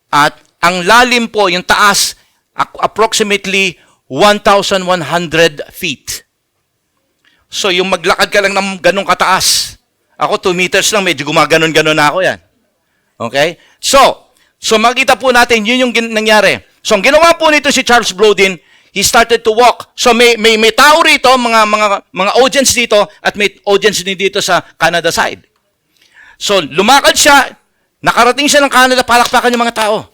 At ang lalim po, yung taas, approximately 1,100 feet. So, yung maglakad ka lang ng ganong kataas. Ako, 2 meters lang, medyo gumaganon-ganon na ako yan. Okay? So makita po natin, yun yung nangyari. So, ang ginawa po nito si Charles Blodin, he started to walk. So may tao rito, mga audience dito at may audience din dito sa Canada side. So lumakad siya, nakarating siya ng Canada, palakpakan yung mga tao.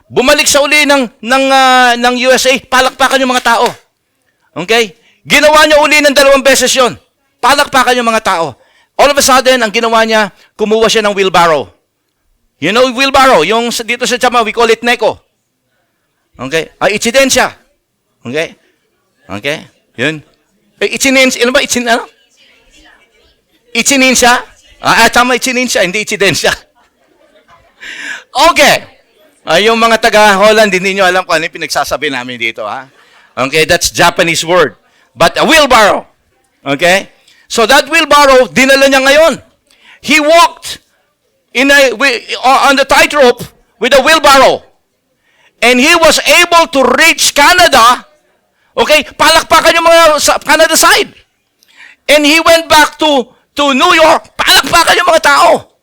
Bumalik sa uli ng USA, palakpakan yung mga tao. Okay? Ginawa niya uli ng 2 beses yon. Palakpakan yung mga tao. All of a sudden, ang ginawa niya, kumuha siya ng wheelbarrow. You know wheelbarrow? Yung dito sa Chama, we call it neko. Okay? Itsidensya. Okay? Okay? Yun. Itsinensya. Ano ba? Itsinensya? Tama, itsinensya. Hindi itsidensya. Okay. Yung mga taga-Holland, hindi nyo alam kung ano yung pinagsasabi namin dito. Ha? Okay? That's Japanese word. But a wheelbarrow. Okay? So that wheelbarrow, dinala niya ngayon. He walked on the tightrope with a wheelbarrow. And he was able to reach Canada. Okay, palakpakan yung mga sa Canada side. And he went back to New York, palakpakan yung mga tao.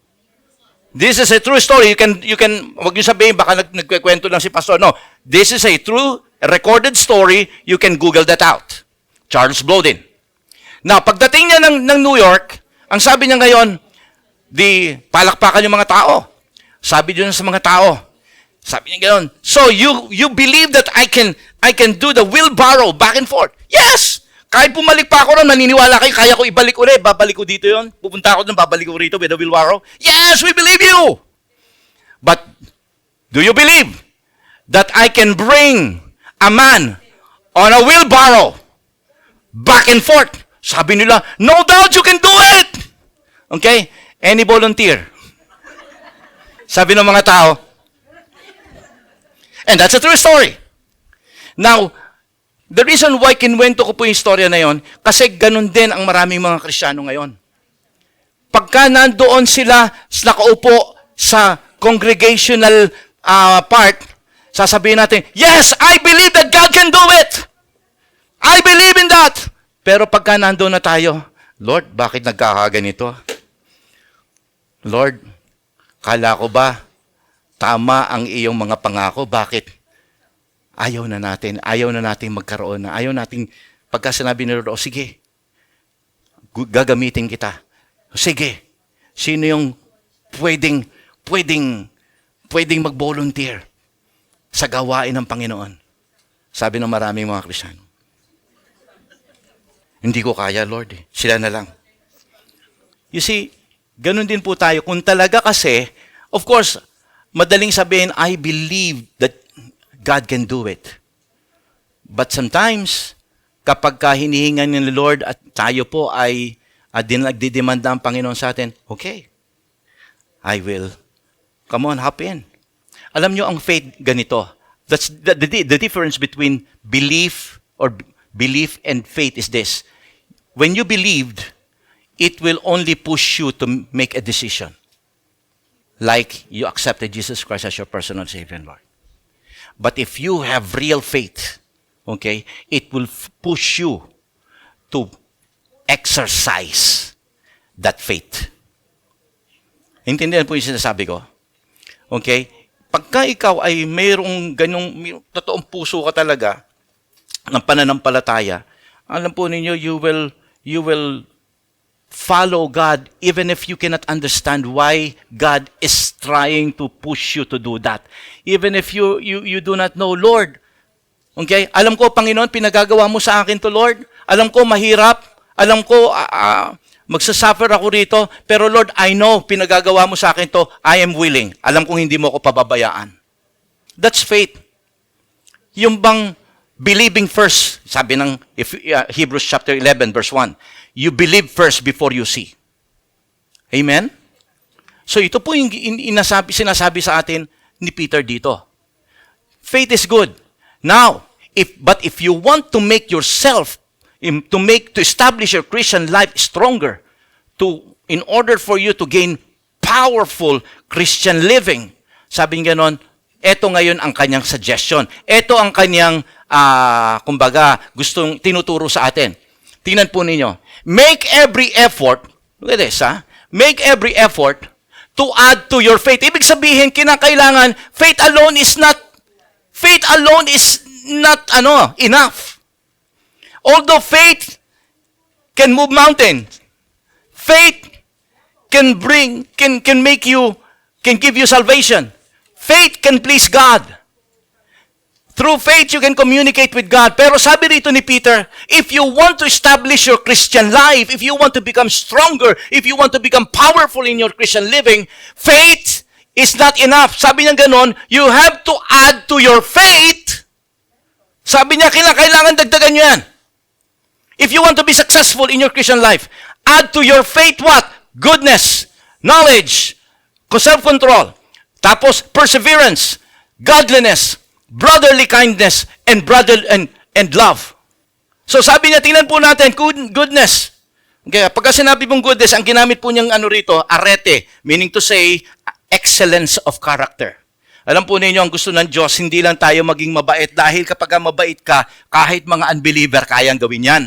This is a true story. You can wag niyo sabihin baka nagkukwento lang si pastor. No, this is a true recorded story. You can Google that out. Charles Blodin. Now, pagdating niya ng New York, ang sabi niya ngayon, palakpakan yung mga tao. Sabi niya sa mga tao, sabi niya gano'n, so you believe that I can do the wheelbarrow back and forth? Yes! Kahit bumalik pa ako ron, naniniwala kayo, kaya ko ibalik ulit, babalik ko dito yon, pupunta ako doon, babalik ko rito with the wheelbarrow? Yes, we believe you! But, do you believe that I can bring a man on a wheelbarrow back and forth? Sabi nila, no doubt you can do it! Okay? Any volunteer? Sabi ng mga tao, and that's a true story. Now, the reason why kinwento ko po yung istorya na yon, kasi ganun din ang maraming mga Kristiyano ngayon. Pagka nandoon sila nakaupo sa congregational part, sasabihin natin, yes, I believe that God can do it. I believe in that. Pero pagka nandoon na tayo, Lord, bakit nagkakaganito? Lord, kala ko ba tama ang iyong mga pangako. Bakit? Ayaw na natin magkaroon na, ayaw nating, pagka sinabi ni Lord, sige, gagamitin kita. Sige, sino yung pwedeng mag-volunteer sa gawain ng Panginoon? Sabi ng maraming mga Kristiyano, hindi ko kaya, Lord. Sila na lang. You see, ganun din po tayo. Kung talaga kasi, of course, madaling sabihin, I believe that God can do it. But sometimes, kapag hinihingan ni Lord at tayo po ay nagdidemanda ang Panginoon sa atin, okay, I will. Come on, hop in. Alam nyo, ang faith ganito. That's the difference between belief and faith is this. When you believed, it will only push you to make a decision. Like you accepted Jesus Christ as your personal Savior and Lord. But if you have real faith, okay, it will push you to exercise that faith. Intindihan po yung sinasabi ko? Okay? Pagka ikaw ay mayroong totoong puso ka talaga ng pananampalataya, alam po ninyo, you will follow God even if you cannot understand why God is trying to push you to do that. Even if you do not know, Lord, okay, alam ko, Panginoon, pinagagawa mo sa akin to, Lord. Alam ko, mahirap. Alam ko, magsasuffer ako rito. Pero Lord, I know, pinagagawa mo sa akin to. I am willing. Alam kong hindi mo ako pababayaan. That's faith. Yung bang believing first, sabi ng Hebrews chapter 11, verse 1, you believe first before you see. Amen? So ito po yung sinasabi sa atin ni Peter dito. Faith is good. Now, if you want to make yourself, to establish your Christian life stronger, in order for you to gain powerful Christian living, sabi niya ganon, eto ngayon ang kanyang suggestion. Eto ang kanyang, gustong tinuturo sa atin. Tingnan po ninyo. Make every effort, look at this, make every effort to add to your faith. Ibig sabihin, kinakailangan, faith alone is not enough. Although faith can move mountains, faith can give you salvation. Faith can please God. Through faith, you can communicate with God. Pero sabi rito ni Peter, if you want to establish your Christian life, if you want to become stronger, if you want to become powerful in your Christian living, faith is not enough. Sabi niya ganon, you have to add to your faith. Sabi niya, kailangan dagdagan niyo yan. If you want to be successful in your Christian life, add to your faith what? Goodness, knowledge, self-control, tapos perseverance, godliness, brotherly kindness, and love. So sabi niya, tingnan po natin, goodness. Okay, pagka sinabi mong goodness, ang ginamit po niyang rito, arete, meaning to say, excellence of character. Alam po ninyo, ang gusto ng Diyos, hindi lang tayo maging mabait, dahil kapag mabait ka, kahit mga unbeliever, kayang gawin yan.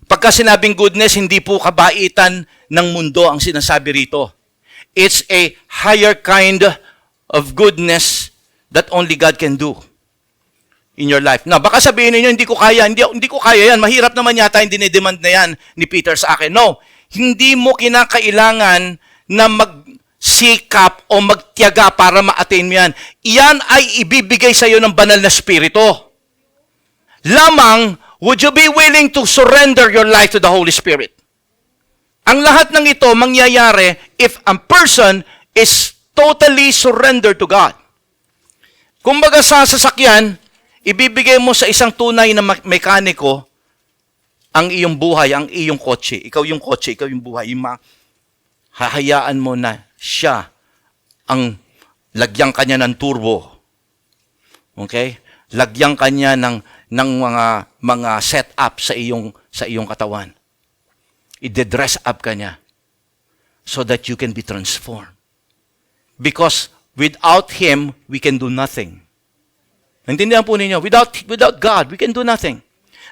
Pagka sinabing goodness, hindi po kabaitan ng mundo ang sinasabi rito. It's a higher kind of goodness that only God can do in your life. Now, baka sabihin niyo, hindi ko kaya yan. Mahirap naman yata yung dinidemand na yan ni Peter sa akin. No, hindi mo kinakailangan na magsikap o magtiyaga para ma-attain mo yan. Iyan ay ibibigay sa iyo ng banal na spirito. Lamang, would you be willing to surrender your life to the Holy Spirit? Ang lahat ng ito mangyayari if a person is totally surrendered to God. Kumbaga sa sasakyan, ibibigay mo sa isang tunay na mekaniko ang iyong buhay, ang iyong kotse. Ikaw yung kotse, ikaw yung buhay. Hahayaan mo na siya ang lagyan kanya ng turbo. Okay? Lagyan kanya ng mga setup sa iyong katawan. I-dress up kanya so that you can be transformed. Because without Him, we can do nothing. Naintindihan po ninyo? Without God, we can do nothing.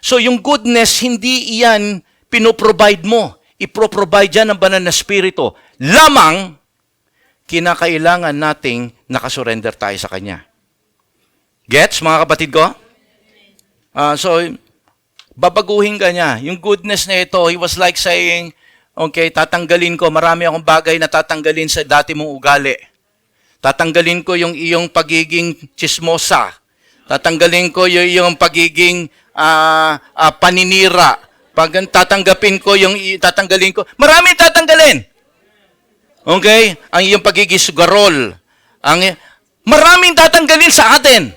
So yung goodness, hindi iyan pinoprovide mo. Ipro-provide yan ng banal na spirito. Lamang, kinakailangan nating nakasurrender tayo sa Kanya. Gets, mga kapatid ko? So, babaguhin ka niya. Yung goodness na ito, he was like saying, okay, tatanggalin ko, marami akong bagay na tatanggalin sa dati mong ugali. Tatanggalin ko yung iyong pagiging chismosa. Tatanggalin ko yung iyong pagiging paninira. Tatanggalin ko. Marami tatanggalin. Okay? Ang iyong pagiging sugarol. Maraming tatanggalin sa atin.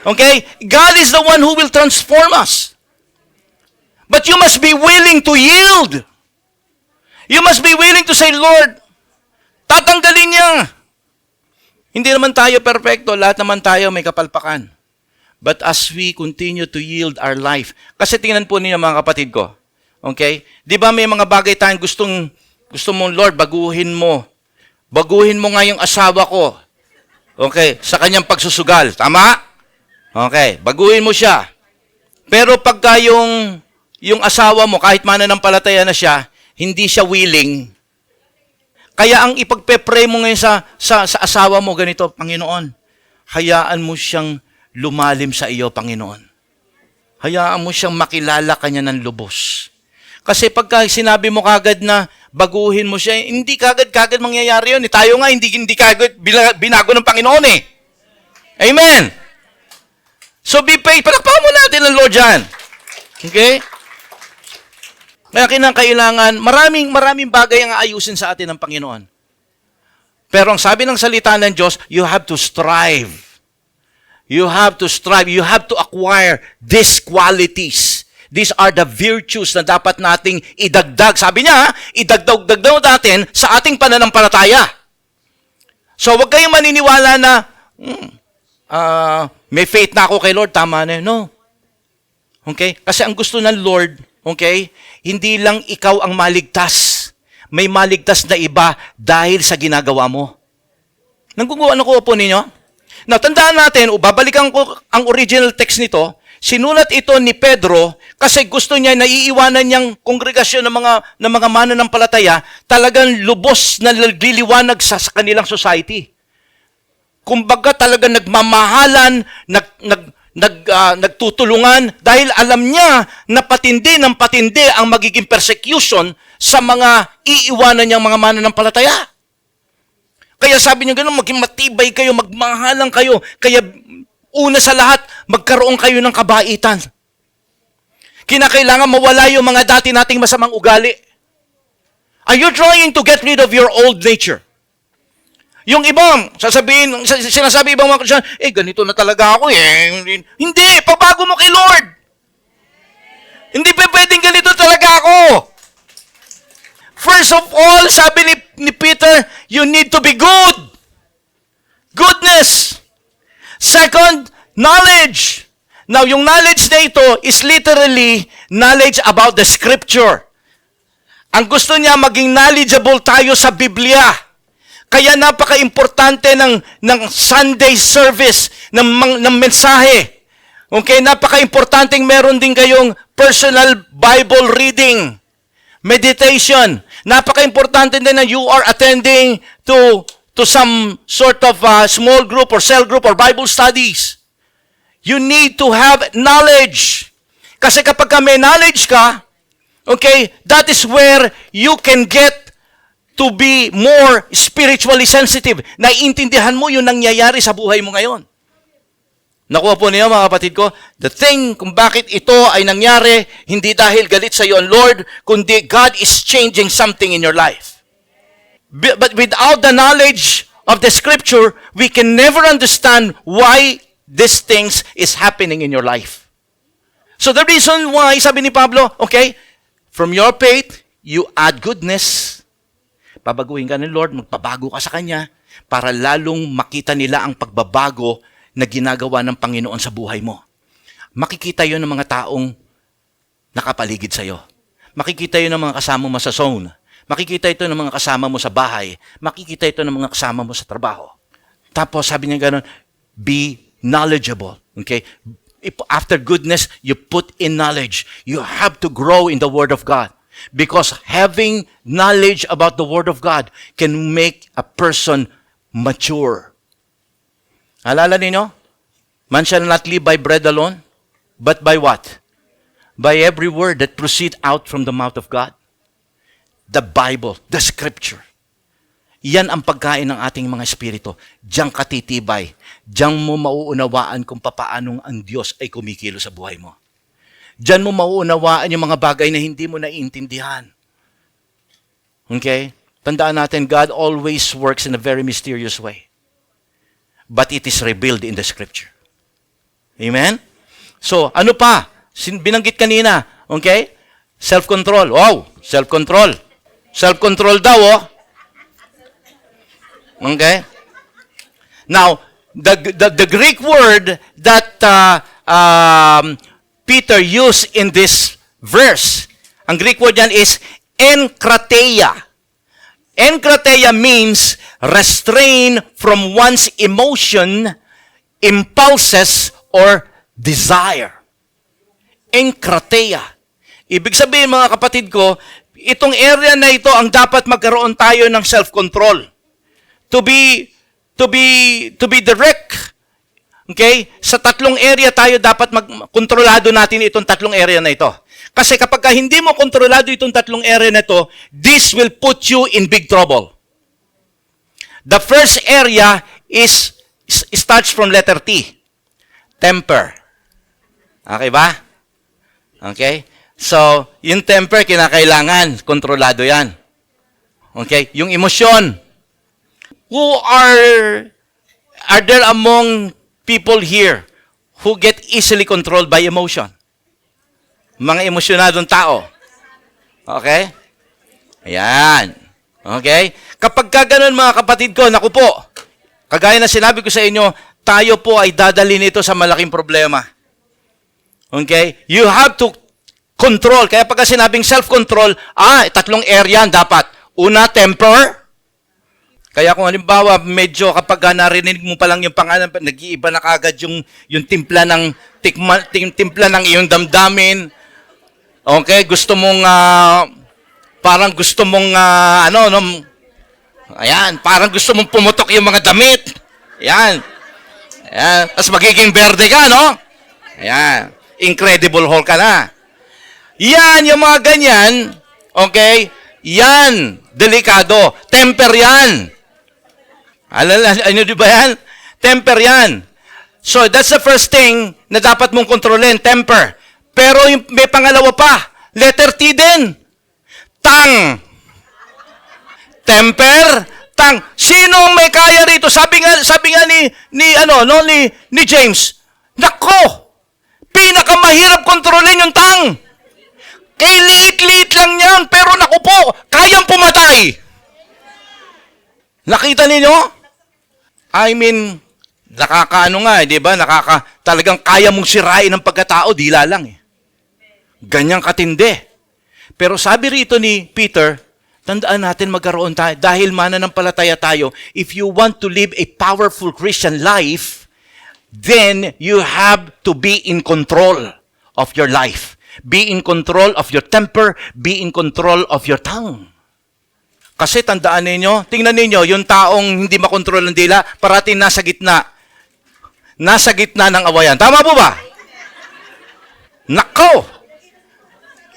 Okay? God is the one who will transform us. But you must be willing to yield. You must be willing to say, Lord, tatanggalin niya. Hindi naman tayo perfecto, lahat naman tayo may kapalpakan. But as we continue to yield our life, kasi tingnan po ninyo mga kapatid ko, okay? Di ba may mga bagay tayong gusto mong, Lord, baguhin mo. Baguhin mo nga yung asawa ko. Okay, sa kanyang pagsusugal. Tama? Okay, baguhin mo siya. Pero pagka yung asawa mo, kahit mananampalataya na siya, hindi siya willing. Kaya ang ipagpe-pray mo ngayon sa asawa mo, ganito, Panginoon, hayaan mo siyang lumalim sa iyo, Panginoon. Hayaan mo siyang makilala kanya ng lubos. Kasi pagka sinabi mo kagad na baguhin mo siya, hindi kagad mangyayari yun. Tayo nga, hindi kagad binago ng Panginoon eh. Amen! So be faithful. Palakpakan mo natin ang Lord dyan. Okay? Kaya kinakailangan, maraming bagay ang ayusin sa atin ng Panginoon. Pero ang sabi ng salita ng Diyos, you have to strive. You have to strive. You have to acquire these qualities. These are the virtues na dapat nating idagdag. Sabi niya, idagdag natin sa ating pananampalataya. So huwag kayong maniniwala na, may faith na ako kay Lord, tama na yun. No. Okay? Kasi ang gusto ng Lord, okay, hindi lang ikaw ang maligtas. May maligtas na iba dahil sa ginagawa mo. Ano ko po ninyo? Natandaan natin, babalikan ko ang original text nito, sinulat ito ni Pedro kasi gusto niya naiiwanan niyang kongregasyon ng mga mananampalataya talagang lubos na nagliliwanag sa kanilang society. Kumbaga talagang nagmamahalan, nagtutulungan dahil alam niya na patindi ng patindi ang magiging persecution sa mga iiwanan niyang mga mananampalataya. Kaya sabi niya gano'n, maging matibay kayo, magmahalan kayo. Kaya una sa lahat, magkaroon kayo ng kabaitan. Kinakailangan mawala yung mga dati nating masamang ugali. Are you trying to get rid of your old nature? Yung ibang, sinasabi ibang mga Christian, ganito na talaga ako eh. Hindi, pabago mo kay Lord. Hindi pa pwedeng ganito talaga ako. First of all, sabi ni Peter, you need to be good. Goodness. Second, knowledge. Now, yung knowledge na ito is literally knowledge about the Scripture. Ang gusto niya, maging knowledgeable tayo sa Biblia. Kaya napaka-importante ng Sunday service, ng mensahe. Okay, napaka-importante meron din kayong personal Bible reading, meditation. Napaka-importante din na you are attending to some sort of small group or cell group or Bible studies. You need to have knowledge. Kasi kapag may knowledge ka, okay, that is where you can get to be more spiritually sensitive. Naiintindihan mo yung nangyayari sa buhay mo ngayon. Nakuha po niyo mga kapatid ko, the thing kung bakit ito ay nangyari, hindi dahil galit sa iyo ang Lord, kundi God is changing something in your life. But without the knowledge of the Scripture, we can never understand why these things is happening in your life. So the reason why, sabi ni Pablo, okay, from your faith, you add goodness. Babaguhin ka ng Lord, magpabago ka sa Kanya, para lalong makita nila ang pagbabago na ginagawa ng Panginoon sa buhay mo. Makikita yun ng mga taong nakapaligid sa iyo. Makikita yun ng mga kasama mo sa zone. Makikita ito ng mga kasama mo sa bahay. Makikita ito ng mga kasama mo sa trabaho. Tapos sabi niya gano'n, be knowledgeable. Okay? After goodness, you put in knowledge. You have to grow in the Word of God. Because having knowledge about the Word of God can make a person mature. Alala ninyo? Man shall not live by bread alone, but by what? By every word that proceed out from the mouth of God. The Bible, the Scripture. Yan ang pagkain ng ating mga espiritu. Diyan ka titibay. Diyan mo mauunawaan kung papaanong ang Diyos ay kumikilo sa buhay mo. Diyan mo mauunawaan yung mga bagay na hindi mo naiintindihan. Okay? Tandaan natin, God always works in a very mysterious way. But it is revealed in the Scripture. Amen? So, ano pa? Binanggit kanina. Okay? Self-control. Wow! Self-control. Self-control daw, oh. Okay? Now, the Greek word that Peter used in this verse, ang Greek word yan is enkrateia. Enkrateia means restrain from one's emotion, impulses, or desire. Enkrateia. Ibig sabihin, mga kapatid ko, itong area na ito ang dapat magkaroon tayo ng self-control. To be direct. Okay? Sa tatlong area tayo dapat kontrolado natin itong tatlong area na ito. Kasi kapag hindi mo kontrolado itong tatlong area na ito, this will put you in big trouble. The first area starts from letter T. Temper. Okay ba? Okay? So, yung temper, kinakailangan. Kontrolado yan. Okay? Yung emosyon. Are there among people here who get easily controlled by emotion? Mga emosyonadong tao. Okay? Ayan. Okay? Kapag ka ganun, mga kapatid ko, naku po, kagaya na sinabi ko sa inyo, tayo po ay dadalhin ito sa malaking problema. Okay? You have to control. Kaya pagka sinabing self-control, tatlong area dapat. Una, temper. Kaya kung halimbawa, medyo kapag narinig mo pa lang yung pangalan, nag-iiba na kagad yung timpla ng iyong damdamin. Okay, gusto mong parang gusto mong ayan, parang gusto mong pumutok yung mga damit. Ayan. Ayan, tapos magiging berde ka, no? Ayan, Incredible Hulk ka na. Yan, yung mga ganyan, okay? Yan, delikado. Temper yan. Ano di ba yan? Temper yan. So, that's the first thing na dapat mong kontrolin, temper. Pero may pangalawa pa, letter T din. Tang. Temper, tang. Sino may kaya rito? Sabi nga ni James, nako, pinakamahirap kontrolin yung tang. Kay liit-liit lang yan, pero naku po, kayang pumatay. Nakita ninyo? I mean, nakakaano nga, di ba? Talagang kaya mong sirain ang pagkatao, dila lang eh. Ganyang katindi. Pero sabi rito ni Peter, tandaan natin magkaroon tayo, dahil mananampalataya tayo, if you want to live a powerful Christian life, then you have to be in control of your life. Be in control of your temper, be in control of your tongue. Kasi tandaan ninyo, tingnan ninyo, yung taong hindi makontrol ng dila, parating nasa gitna. Nasa gitna ng awayan. Tama po ba? Nako!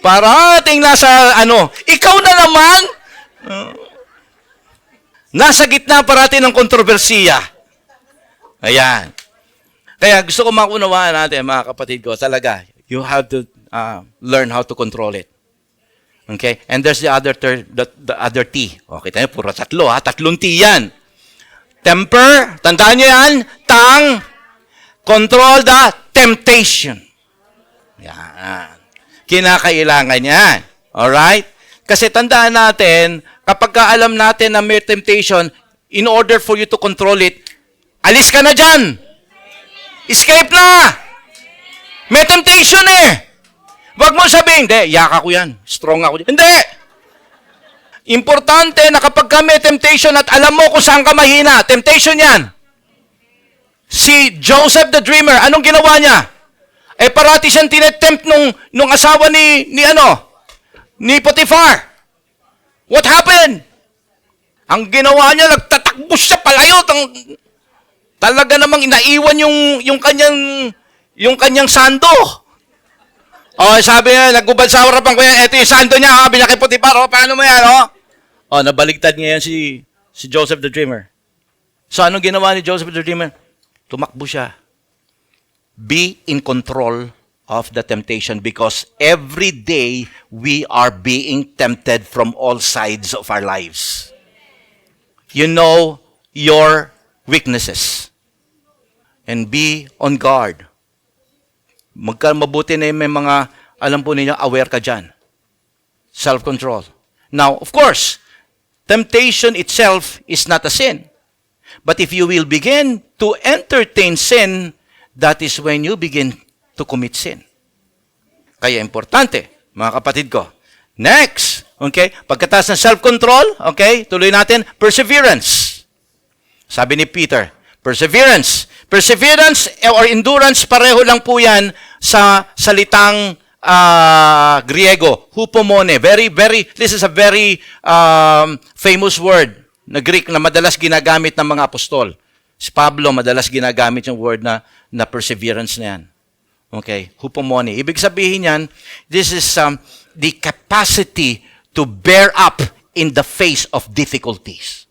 Parating nasa, ikaw na naman, nasa gitna parating ng kontrobersiya. Ayan. Kaya gusto ko makunawaan natin, mga kapatid ko, talaga, you have to learn how to control it. Okay? And there's the other T. Okay, tayo, puro tatlo, tatlong T yan. Temper, tandaan nyo yan, tang, control the temptation. Yan. Kinakailangan yan. Alright? Kasi tandaan natin, kapag alam natin na may temptation, in order for you to control it, alis ka na dyan. Escape na. May temptation eh. Wag mo sabihin, hindi, yaka ko yan. Strong ako. Hindi. Importante na kapag ka may temptation at alam mo kung saan ka mahina, temptation yan. Si Joseph the Dreamer, anong ginawa niya? Parati siyang tinetempt nung asawa ni ni Potiphar. What happened? Ang ginawa niya, nagtatakbo siya palayo. Talaga namang inaiwan yung kanyang sando. Sabi niya, naggubad sa harapan ko yan, eto yung sando niya, sabi niya kay Potiphar, paano mo yan, nabaligtad niya yan si Joseph the Dreamer. So, anong ginawa ni Joseph the Dreamer? Tumakbo siya. Be in control of the temptation because every day we are being tempted from all sides of our lives. You know your weaknesses. And be on guard. Mabuti na may mga, alam po ninyo, aware ka dyan. Self-control. Now, of course, temptation itself is not a sin. But if you will begin to entertain sin, that is when you begin to commit sin. Kaya importante, mga kapatid ko. Next, okay, pagkatapos ng self-control, okay, tuloy natin, perseverance. Sabi ni Peter, perseverance. Perseverance or endurance, pareho lang po yan sa salitang Griego, hupomone. This is a very famous word na Greek na madalas ginagamit ng mga apostol. Si Pablo, madalas ginagamit yung word na perseverance na yan. Okay, hupomone. Ibig sabihin yan, this is the capacity to bear up in the face of difficulties.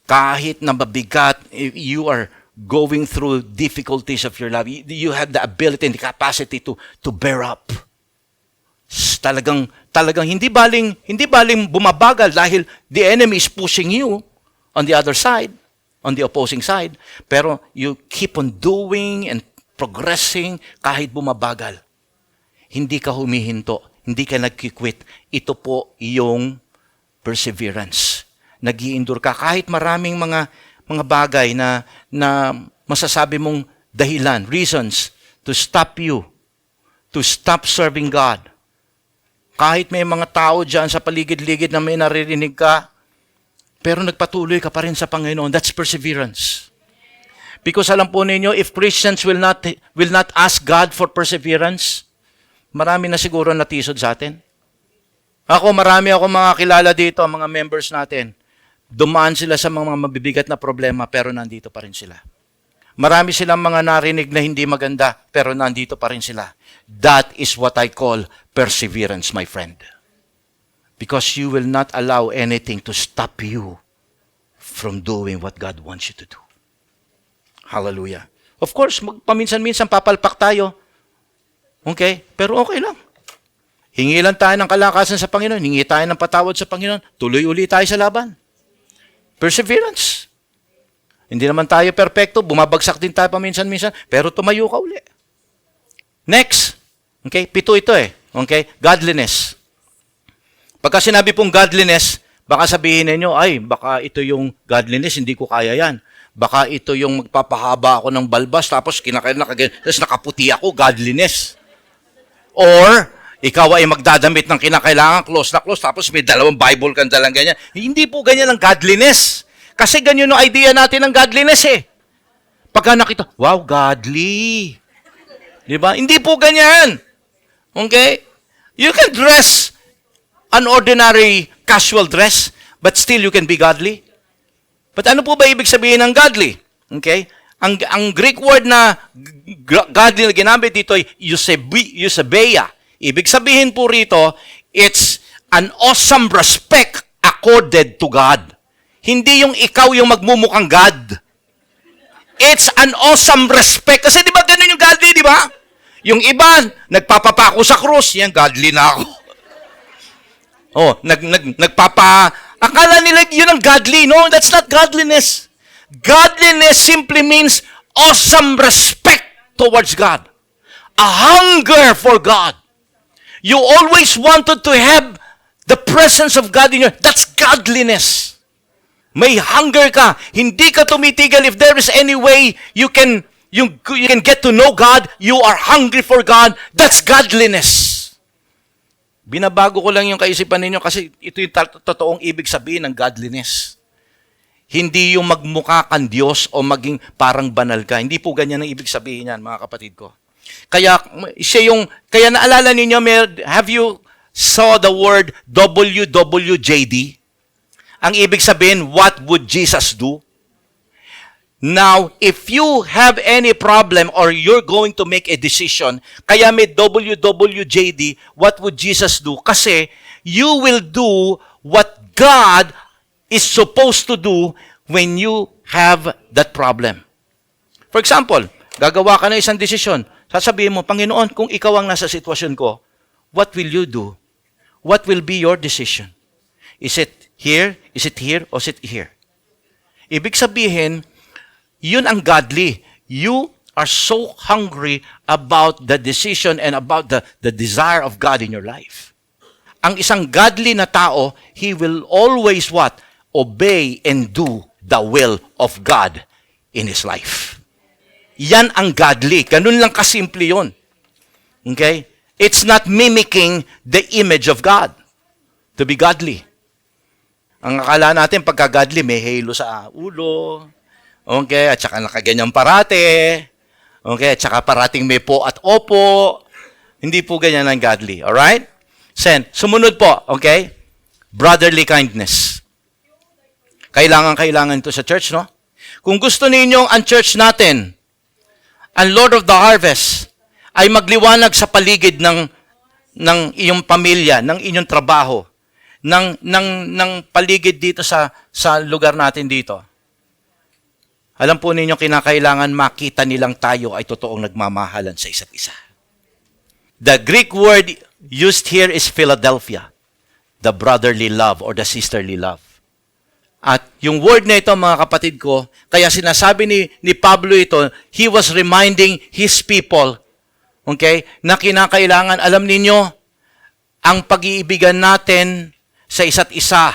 Kahit na mabigat, you are going through difficulties of your life, you have the ability and the capacity to bear up. Talagang hindi baling bumabagal dahil the enemy is pushing you on the other side, on the opposing side. Pero you keep on doing and progressing kahit bumabagal. Hindi ka humihinto, hindi ka nagkikwit. Ito po yung perseverance. Nag-i-endure ka kahit maraming mga bagay na masasabi mong dahilan, reasons to stop you, to stop serving God. Kahit may mga tao dyan sa paligid-ligid na may naririnig ka, pero nagpatuloy ka pa rin sa Panginoon. That's perseverance. Because alam po ninyo, if Christians will not ask God for perseverance, marami na siguro natisod sa atin. Marami ako mga kilala dito, mga members natin. Dumaan sila sa mga mabibigat na problema, pero nandito pa rin sila. Marami silang mga narinig na hindi maganda, pero nandito pa rin sila. That is what I call perseverance, my friend. Because you will not allow anything to stop you from doing what God wants you to do. Hallelujah. Of course, paminsan-minsan papalpak tayo. Okay? Pero okay lang. Hingi lang tayo ng kalakasan sa Panginoon. Hingi tayo ng patawad sa Panginoon. Tuloy uli tayo sa laban. Perseverance. Hindi naman tayo perfecto. Bumabagsak din tayo paminsan-minsan. Pero tumayo ka uli. Next. Okay? 7 ito eh. Okay? Godliness. Pagka sinabi pong godliness, baka sabihin ninyo, baka ito yung godliness, hindi ko kaya yan. Baka ito yung magpapahaba ako ng balbas, tapos tapos nakaputi ako, godliness. Or, ikaw ay magdadamit ng kinakailangan, close na close, tapos may 2 Bible kang dalang ganyan. Hindi po ganyan ang godliness. Kasi ganyan yung idea natin ng godliness eh. Pagka nakita, wow, godly. Diba? Hindi po ganyan. Okay? You can dress an ordinary casual dress, but still you can be godly. But ano po ba ibig sabihin ng godly? Okay? Ang Greek word na godly na ginamit dito ay eusebeia. Ibig sabihin po rito, it's an awesome respect accorded to God. Hindi yung ikaw yung magmumukhang God. It's an awesome respect. Kasi di ba ganun yung godly, di ba? Yung iba, nagpapapako sa krus, yan, godly na ako. Akala nila yun ang godly. No, that's not godliness. Godliness simply means awesome respect towards God. A hunger for God. You always wanted to have the presence of God in you. That's godliness. May hunger ka. Hindi ka tumitigil. If there is any way you can get to know God, you are hungry for God. That's godliness. Binabago ko lang yung kaisipan ninyo kasi ito yung totoong ibig sabihin ng godliness. Hindi yung magmukha kang Diyos o maging parang banal ka. Hindi po ganyan ang ibig sabihin yan, mga kapatid ko. Kaya naalala ninyo, have you saw the word WWJD, ang ibig sabihin, what would Jesus do? Now, if you have any problem or you're going to make a decision, kaya may WWJD, what would Jesus do? Kasi you will do what God is supposed to do when you have that problem. For example, gagawa ka ng isang desisyon. Sasabihin mo, Panginoon, kung ikaw ang nasa sitwasyon ko, what will you do? What will be your decision? Is it here? Is it here? Or is it here? Ibig sabihin, yun ang godly. You are so hungry about the decision and about the desire of God in your life. Ang isang godly na tao, he will always what? Obey and do the will of God in his life. Yan ang godly. Ganun lang kasimple yun. Okay? It's not mimicking the image of God to be godly. Ang akala natin, pagka godly, may halo sa ulo. Okay? At saka nakaganyan parate. Okay? At saka parating may po at opo. Hindi po ganyan ang godly. Alright? Sumunod po. Okay? Brotherly kindness. Kailangan ito sa church, no? Kung gusto ninyong ang church natin, ang Lord of the Harvest, ay magliwanag sa paligid ng iyong pamilya, ng inyong trabaho, ng paligid dito sa lugar natin dito. Alam po ninyo, kinakailangan makita nilang tayo ay totoong nagmamahalan sa isa't isa. The Greek word used here is Philadelphia, the brotherly love or the sisterly love. At yung word na ito, mga kapatid ko, kaya sinasabi ni Pablo ito, he was reminding his people, okay, na kinakailangan, alam ninyo, ang pag-iibigan natin sa isa't isa,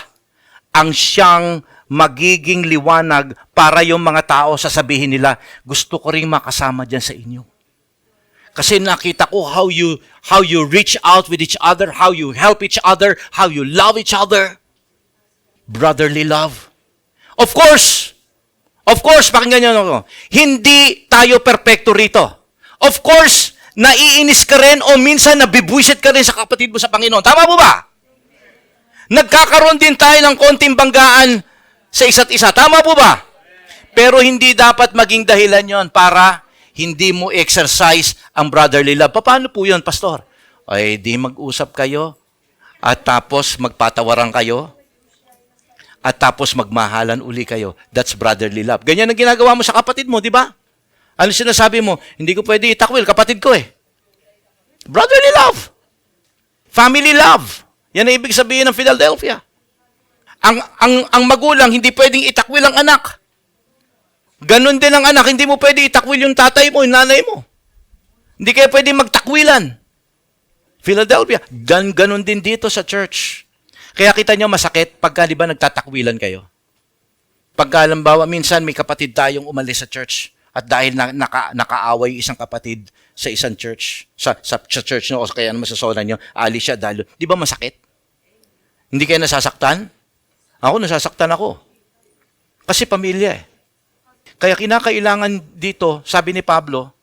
ang siyang magiging liwanag para yung mga tao sasabihin nila, gusto ko ring makasama dyan sa inyo. Kasi nakita ko how you reach out with each other, how you help each other, how you love each other. Brotherly love. Of course, pakinggan nyo ako, hindi tayo perpekto rito. Of course, naiinis ka rin o minsan nabibwisit ka rin sa kapatid mo sa Panginoon. Tama po ba? Nagkakaroon din tayo ng konting banggaan sa isa't isa. Tama po ba? Pero hindi dapat maging dahilan yon para hindi mo exercise ang brotherly love. Paano po yun, Pastor? Ay, di mag-usap kayo at tapos magpatawaran kayo at tapos magmahalan uli kayo. That's brotherly love. Ganyan ang ginagawa mo sa kapatid mo, di ba? Ano sinasabi mo? Hindi ko pwede itakwil, kapatid ko eh. Brotherly love. Family love. Yan ang ibig sabihin ng Philadelphia. Ang magulang, hindi pwedeng itakwil ang anak. Ganon din ang anak, hindi mo pwede itakwil yung tatay mo, yung nanay mo. Hindi kayo pwede magtakwilan. Philadelphia, ganon din dito sa church. Kaya kita nyo masakit pagka, di ba, nagtatakwilan kayo. Pagka, halimbawa, minsan may kapatid tayong umalis sa church at dahil nakaaway isang kapatid sa isang church, sa church nyo, o kaya naman sa zona nyo, alis siya dahil, di ba masakit? Hindi kayo nasasaktan? Ako, nasasaktan ako. Kasi pamilya eh. Kaya kinakailangan dito, sabi ni Pedro,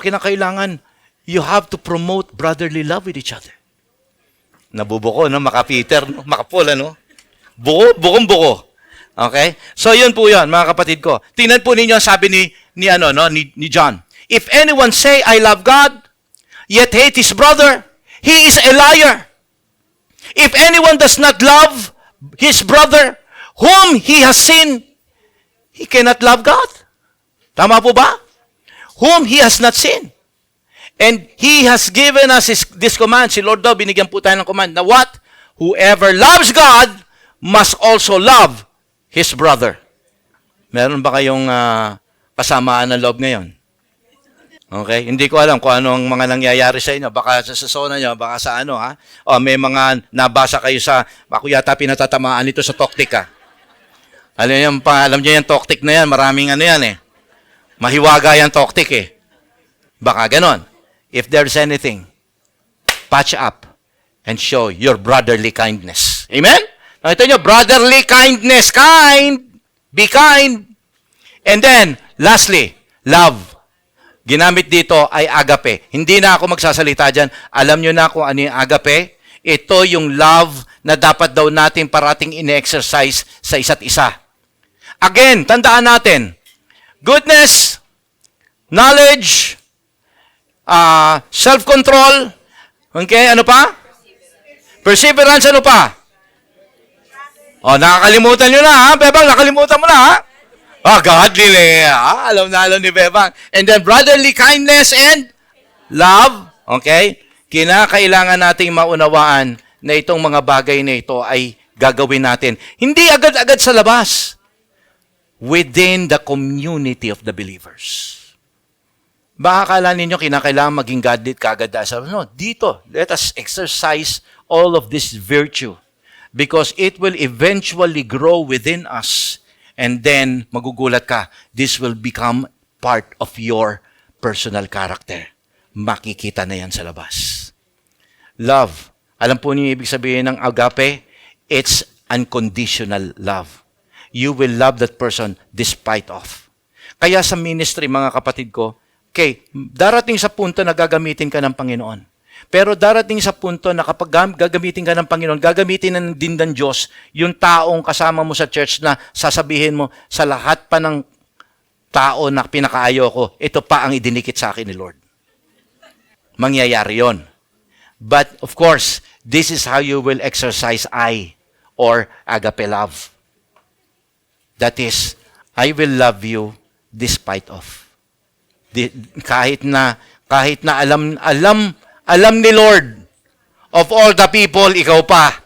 kinakailangan, you have to promote brotherly love with each other. Nabubuko, no? Maka-Peter, no? Maka-Paul, ano? Bukong-buko. Okay? So, yun po yun, mga kapatid ko. Tingnan po ninyo, sabi ni John. If anyone say, I love God, yet hate his brother, he is a liar. If anyone does not love his brother, whom he has seen, he cannot love God. Tama po ba? Whom he has not seen. And he has given us this command. Si Lord daw, binigyan po tayo ng command na what? Whoever loves God must also love his brother. Meron ba kayong kasamaan ng loob ngayon? Okay? Hindi ko alam kung ano ang mga nangyayari sa inyo. Baka sa zona nyo, baka sa ano, ha? O, may mga nabasa kayo sa, ako yata pinatatamaan ito sa Toktik, ha? Alam niyo yung Toktik na yan, maraming ano yan, eh. Mahiwaga yung Toktik, eh. Baka ganon. If there's anything, patch up and show your brotherly kindness. Amen? Nakita nyo, brotherly kindness. Kind. Be kind. And then, lastly, love. ginamit dito ay agape. Hindi na ako magsasalita dyan. Alam nyo na kung ano yung agape. Ito yung love na dapat daw natin parating ine-exercise sa isa't isa. Again, tandaan natin, goodness, knowledge, self-control, okay, ano pa? Perseverance, ano pa? Nakakalimutan nyo na, ha? Bebang, nakalimutan mo na, ha? Godly, ha? Alam ni Bebang. And then, brotherly kindness and love, okay? Kinakailangan nating maunawaan na itong mga bagay na ito ay gagawin natin. Hindi agad-agad sa labas. Within the community of the believers. Baka akala ninyo kinakailangan maging godly kagad. No, dito, let us exercise all of this virtue because it will eventually grow within us and then magugulat ka, this will become part of your personal character. Makikita na yan sa labas. Love. Alam po niyo ibig sabihin ng agape? It's unconditional love. You will love that person despite of. Kaya sa ministry, mga kapatid ko, okay, darating sa punto na gagamitin ka ng Panginoon. Pero darating sa punto na kapag gagamitin ka ng Panginoon, gagamitin din ng Diyos yung taong kasama mo sa church na sasabihin mo sa lahat pa ng tao na pinakaayaw ko, ito pa ang idinikit sa akin ni Lord. Mangyayari yon. But of course, this is how you will exercise or agape love. That is, I will love you despite of. Kahit na alam ni Lord of all the people, ikaw pa.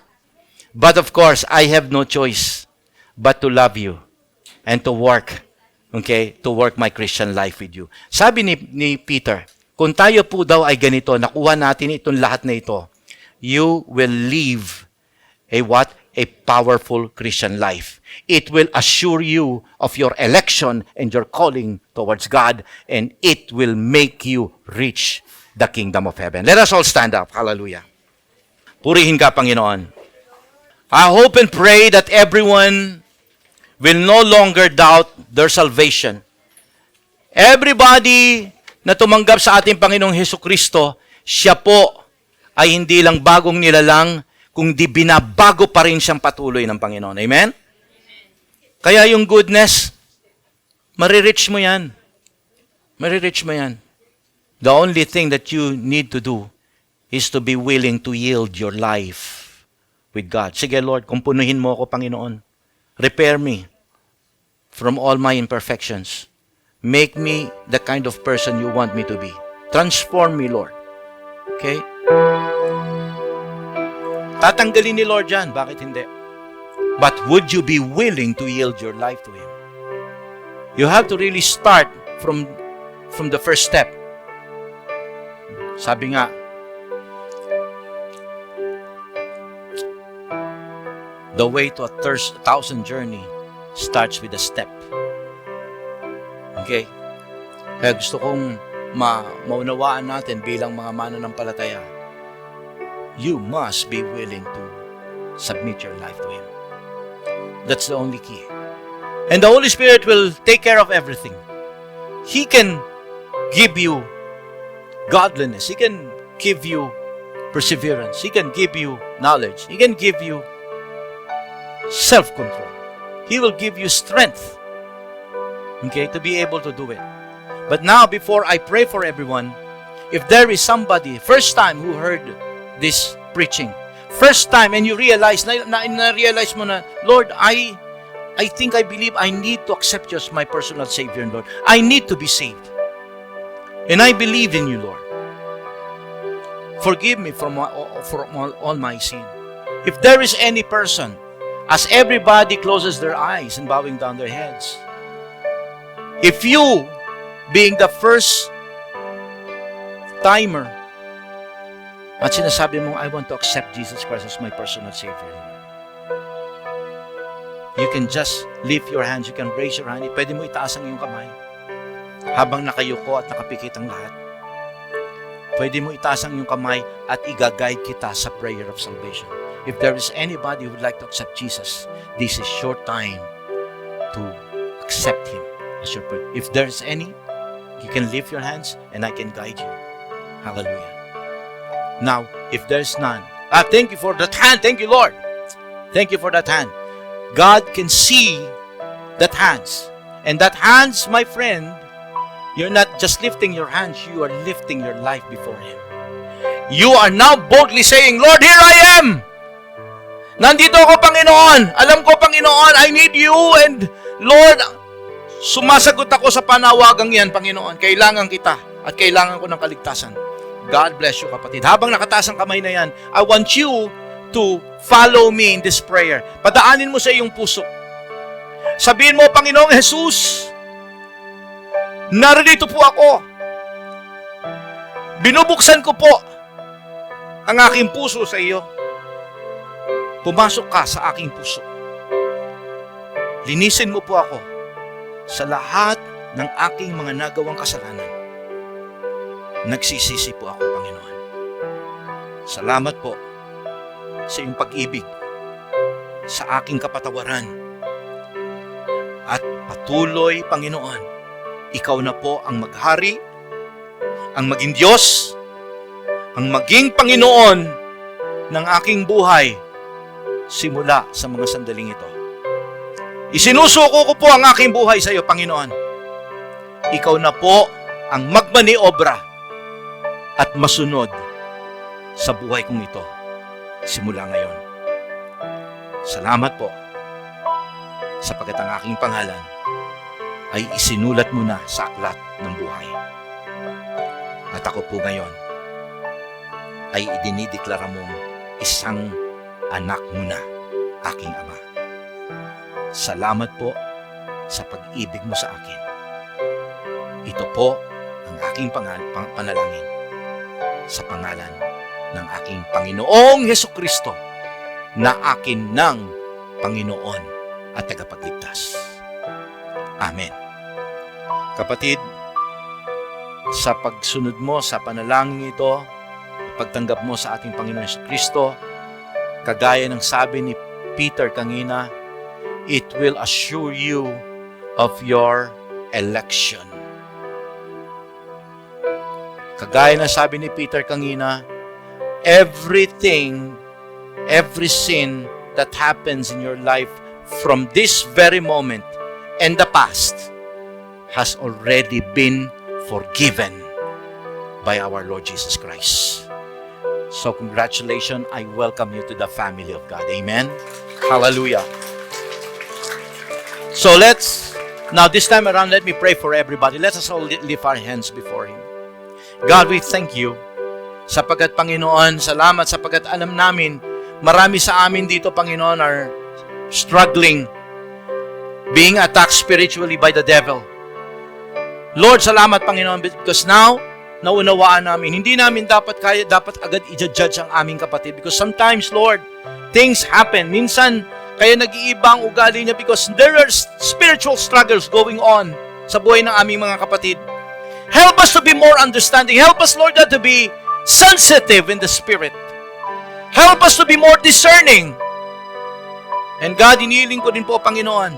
But of course, I have no choice but to love you and to work, okay, to work my Christian life with you. Sabi ni Peter, kung tayo po daw ay ganito, nakuha natin itong lahat na ito, you will live a what? A powerful Christian life. It will assure you of your election and your calling towards God, and it will make you reach the kingdom of heaven. Let us all stand up. Hallelujah. Purihin ka, Panginoon. I hope and pray that everyone will no longer doubt their salvation. Everybody na tumanggap sa ating Panginoong Hesukristo, siya po ay hindi lang bagong nilalang, kundi binabago pa rin siyang patuloy ng Panginoon. Amen? Kaya yung goodness, marireach mo yan. Marireach mo yan. The only thing that you need to do is to be willing to yield your life with God. Sige, Lord, kumpunuhin mo ako, Panginoon. Repair me from all my imperfections. Make me the kind of person you want me to be. Transform me, Lord. Okay? Tatanggalin ni Lord yan. Bakit hindi? But would you be willing to yield your life to Him? You have to really start from the first step. Sabi nga, the way to 1,000 journey starts with a step. Okay? Kaya gusto kong maunawaan natin bilang mga mananampalataya. You must be willing to submit your life to Him. That's the only key. And the Holy Spirit will take care of everything. He can give you godliness. He can give you perseverance. He can give you knowledge. He can give you self-control. He will give you strength, okay, to be able to do it. But now, before I pray for everyone, if there is somebody, first time who heard this preaching, first time, and you realize, na-realize mo na, Lord, I think, I believe I need to accept you as my personal Savior, Lord. I need to be saved. And I believe in you, Lord. Forgive me from all my sin. If there is any person, as everybody closes their eyes and bowing down their heads, if you, being the first timer, at sinasabi mo, I want to accept Jesus Christ as my personal Savior, you can just lift your hands, you can raise your hand, pwede mo itaas ang iyong kamay habang nakayuko at nakapikit ang lahat. Pwede mo itaas ang iyong kamay at i-guide kita sa prayer of salvation. If there is anybody who would like to accept Jesus, this is your time to accept Him as your prayer. If there is any, You can lift your hands and I can guide you. Hallelujah. Now, if there's none, thank you for that hand. Thank you, Lord. Thank you for that hand. God can see that hands. And that hands, my friend, you're not just lifting your hands, you are lifting your life before Him. You are now boldly saying, Lord, here I am. Nandito ako, Panginoon. Alam ko, Panginoon, I need you. And Lord, sumasagot ako sa panawagang yan, Panginoon. Kailangan kita at kailangan ko ng kaligtasan. God bless you, kapatid. Habang nakataas ang kamay na yan, I want you to follow me in this prayer. Padaanin mo sa iyong puso. Sabihin mo, Panginoong Jesus, narito po ako. Binubuksan ko po ang aking puso sa iyo. Pumasok ka sa aking puso. Linisin mo po ako sa lahat ng aking mga nagawang kasalanan. Nagsisisi po ako, Panginoon. Salamat po sa iyong pag-ibig, sa aking kapatawaran. At patuloy, Panginoon, ikaw na po ang maghari, ang maging Diyos, ang maging Panginoon ng aking buhay simula sa mga sandaling ito. Isinusuko ko po ang aking buhay sa iyo, Panginoon. Ikaw na po ang magmaniobra at masunod sa buhay kong ito simula ngayon. Salamat po sapagkat ang aking pangalan ay isinulat mo na sa aklat ng buhay. At ako po ngayon ay idinideklara mong isang anak mo na, aking Ama. Salamat po sa pag-ibig mo sa akin. Ito po ang aking panalangin sa pangalan ng aking Panginoong Hesukristo na akin ng Panginoon at tagapagligtas. Amen. Kapatid, sa pagsunod mo sa panalangin ito, pagtanggap mo sa ating Panginoon Hesukristo, kagaya ng sabi ni Peter kanina, it will assure you of your election. Kagaya ng sabi ni Peter kanina, every sin that happens in your life from this very moment and the past has already been forgiven by our Lord Jesus Christ. So congratulations, I welcome you to the family of God. Amen. Hallelujah. So now this time around, let me pray for everybody. Let us all lift our hands before Him. God, we thank you sapagkat, Panginoon, salamat sapagkat alam namin, marami sa amin dito, Panginoon, are struggling, being attacked spiritually by the devil. Lord, salamat, Panginoon, because now, naunawaan namin, hindi namin dapat agad i-judge ang aming kapatid because sometimes, Lord, things happen. Minsan, kaya nag-iiba ang ugali niya because there are spiritual struggles going on sa buhay ng aming mga kapatid. Help us to be more understanding. Help us, Lord, to be sensitive in the Spirit. Help us to be more discerning. And God, inihiling ko din po, Panginoon,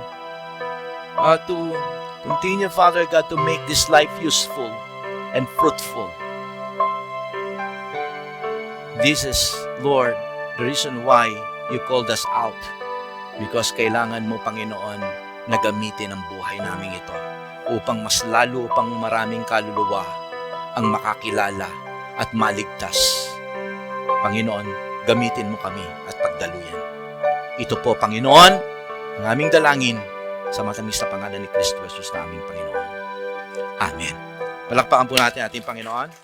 to continue, Father God, to make this life useful and fruitful. This is, Lord, the reason why you called us out. Because kailangan mo, Panginoon, na gamitin ang buhay namin ito upang mas lalo pang maraming kaluluwa ang makakilala at maligtas. Panginoon, gamitin mo kami at pagdaluyan. Ito po, Panginoon, ang aming dalangin sa matamis na pangalan ni Kristo Jesus na aming Panginoon. Amen. Palakpakan po natin ating Panginoon.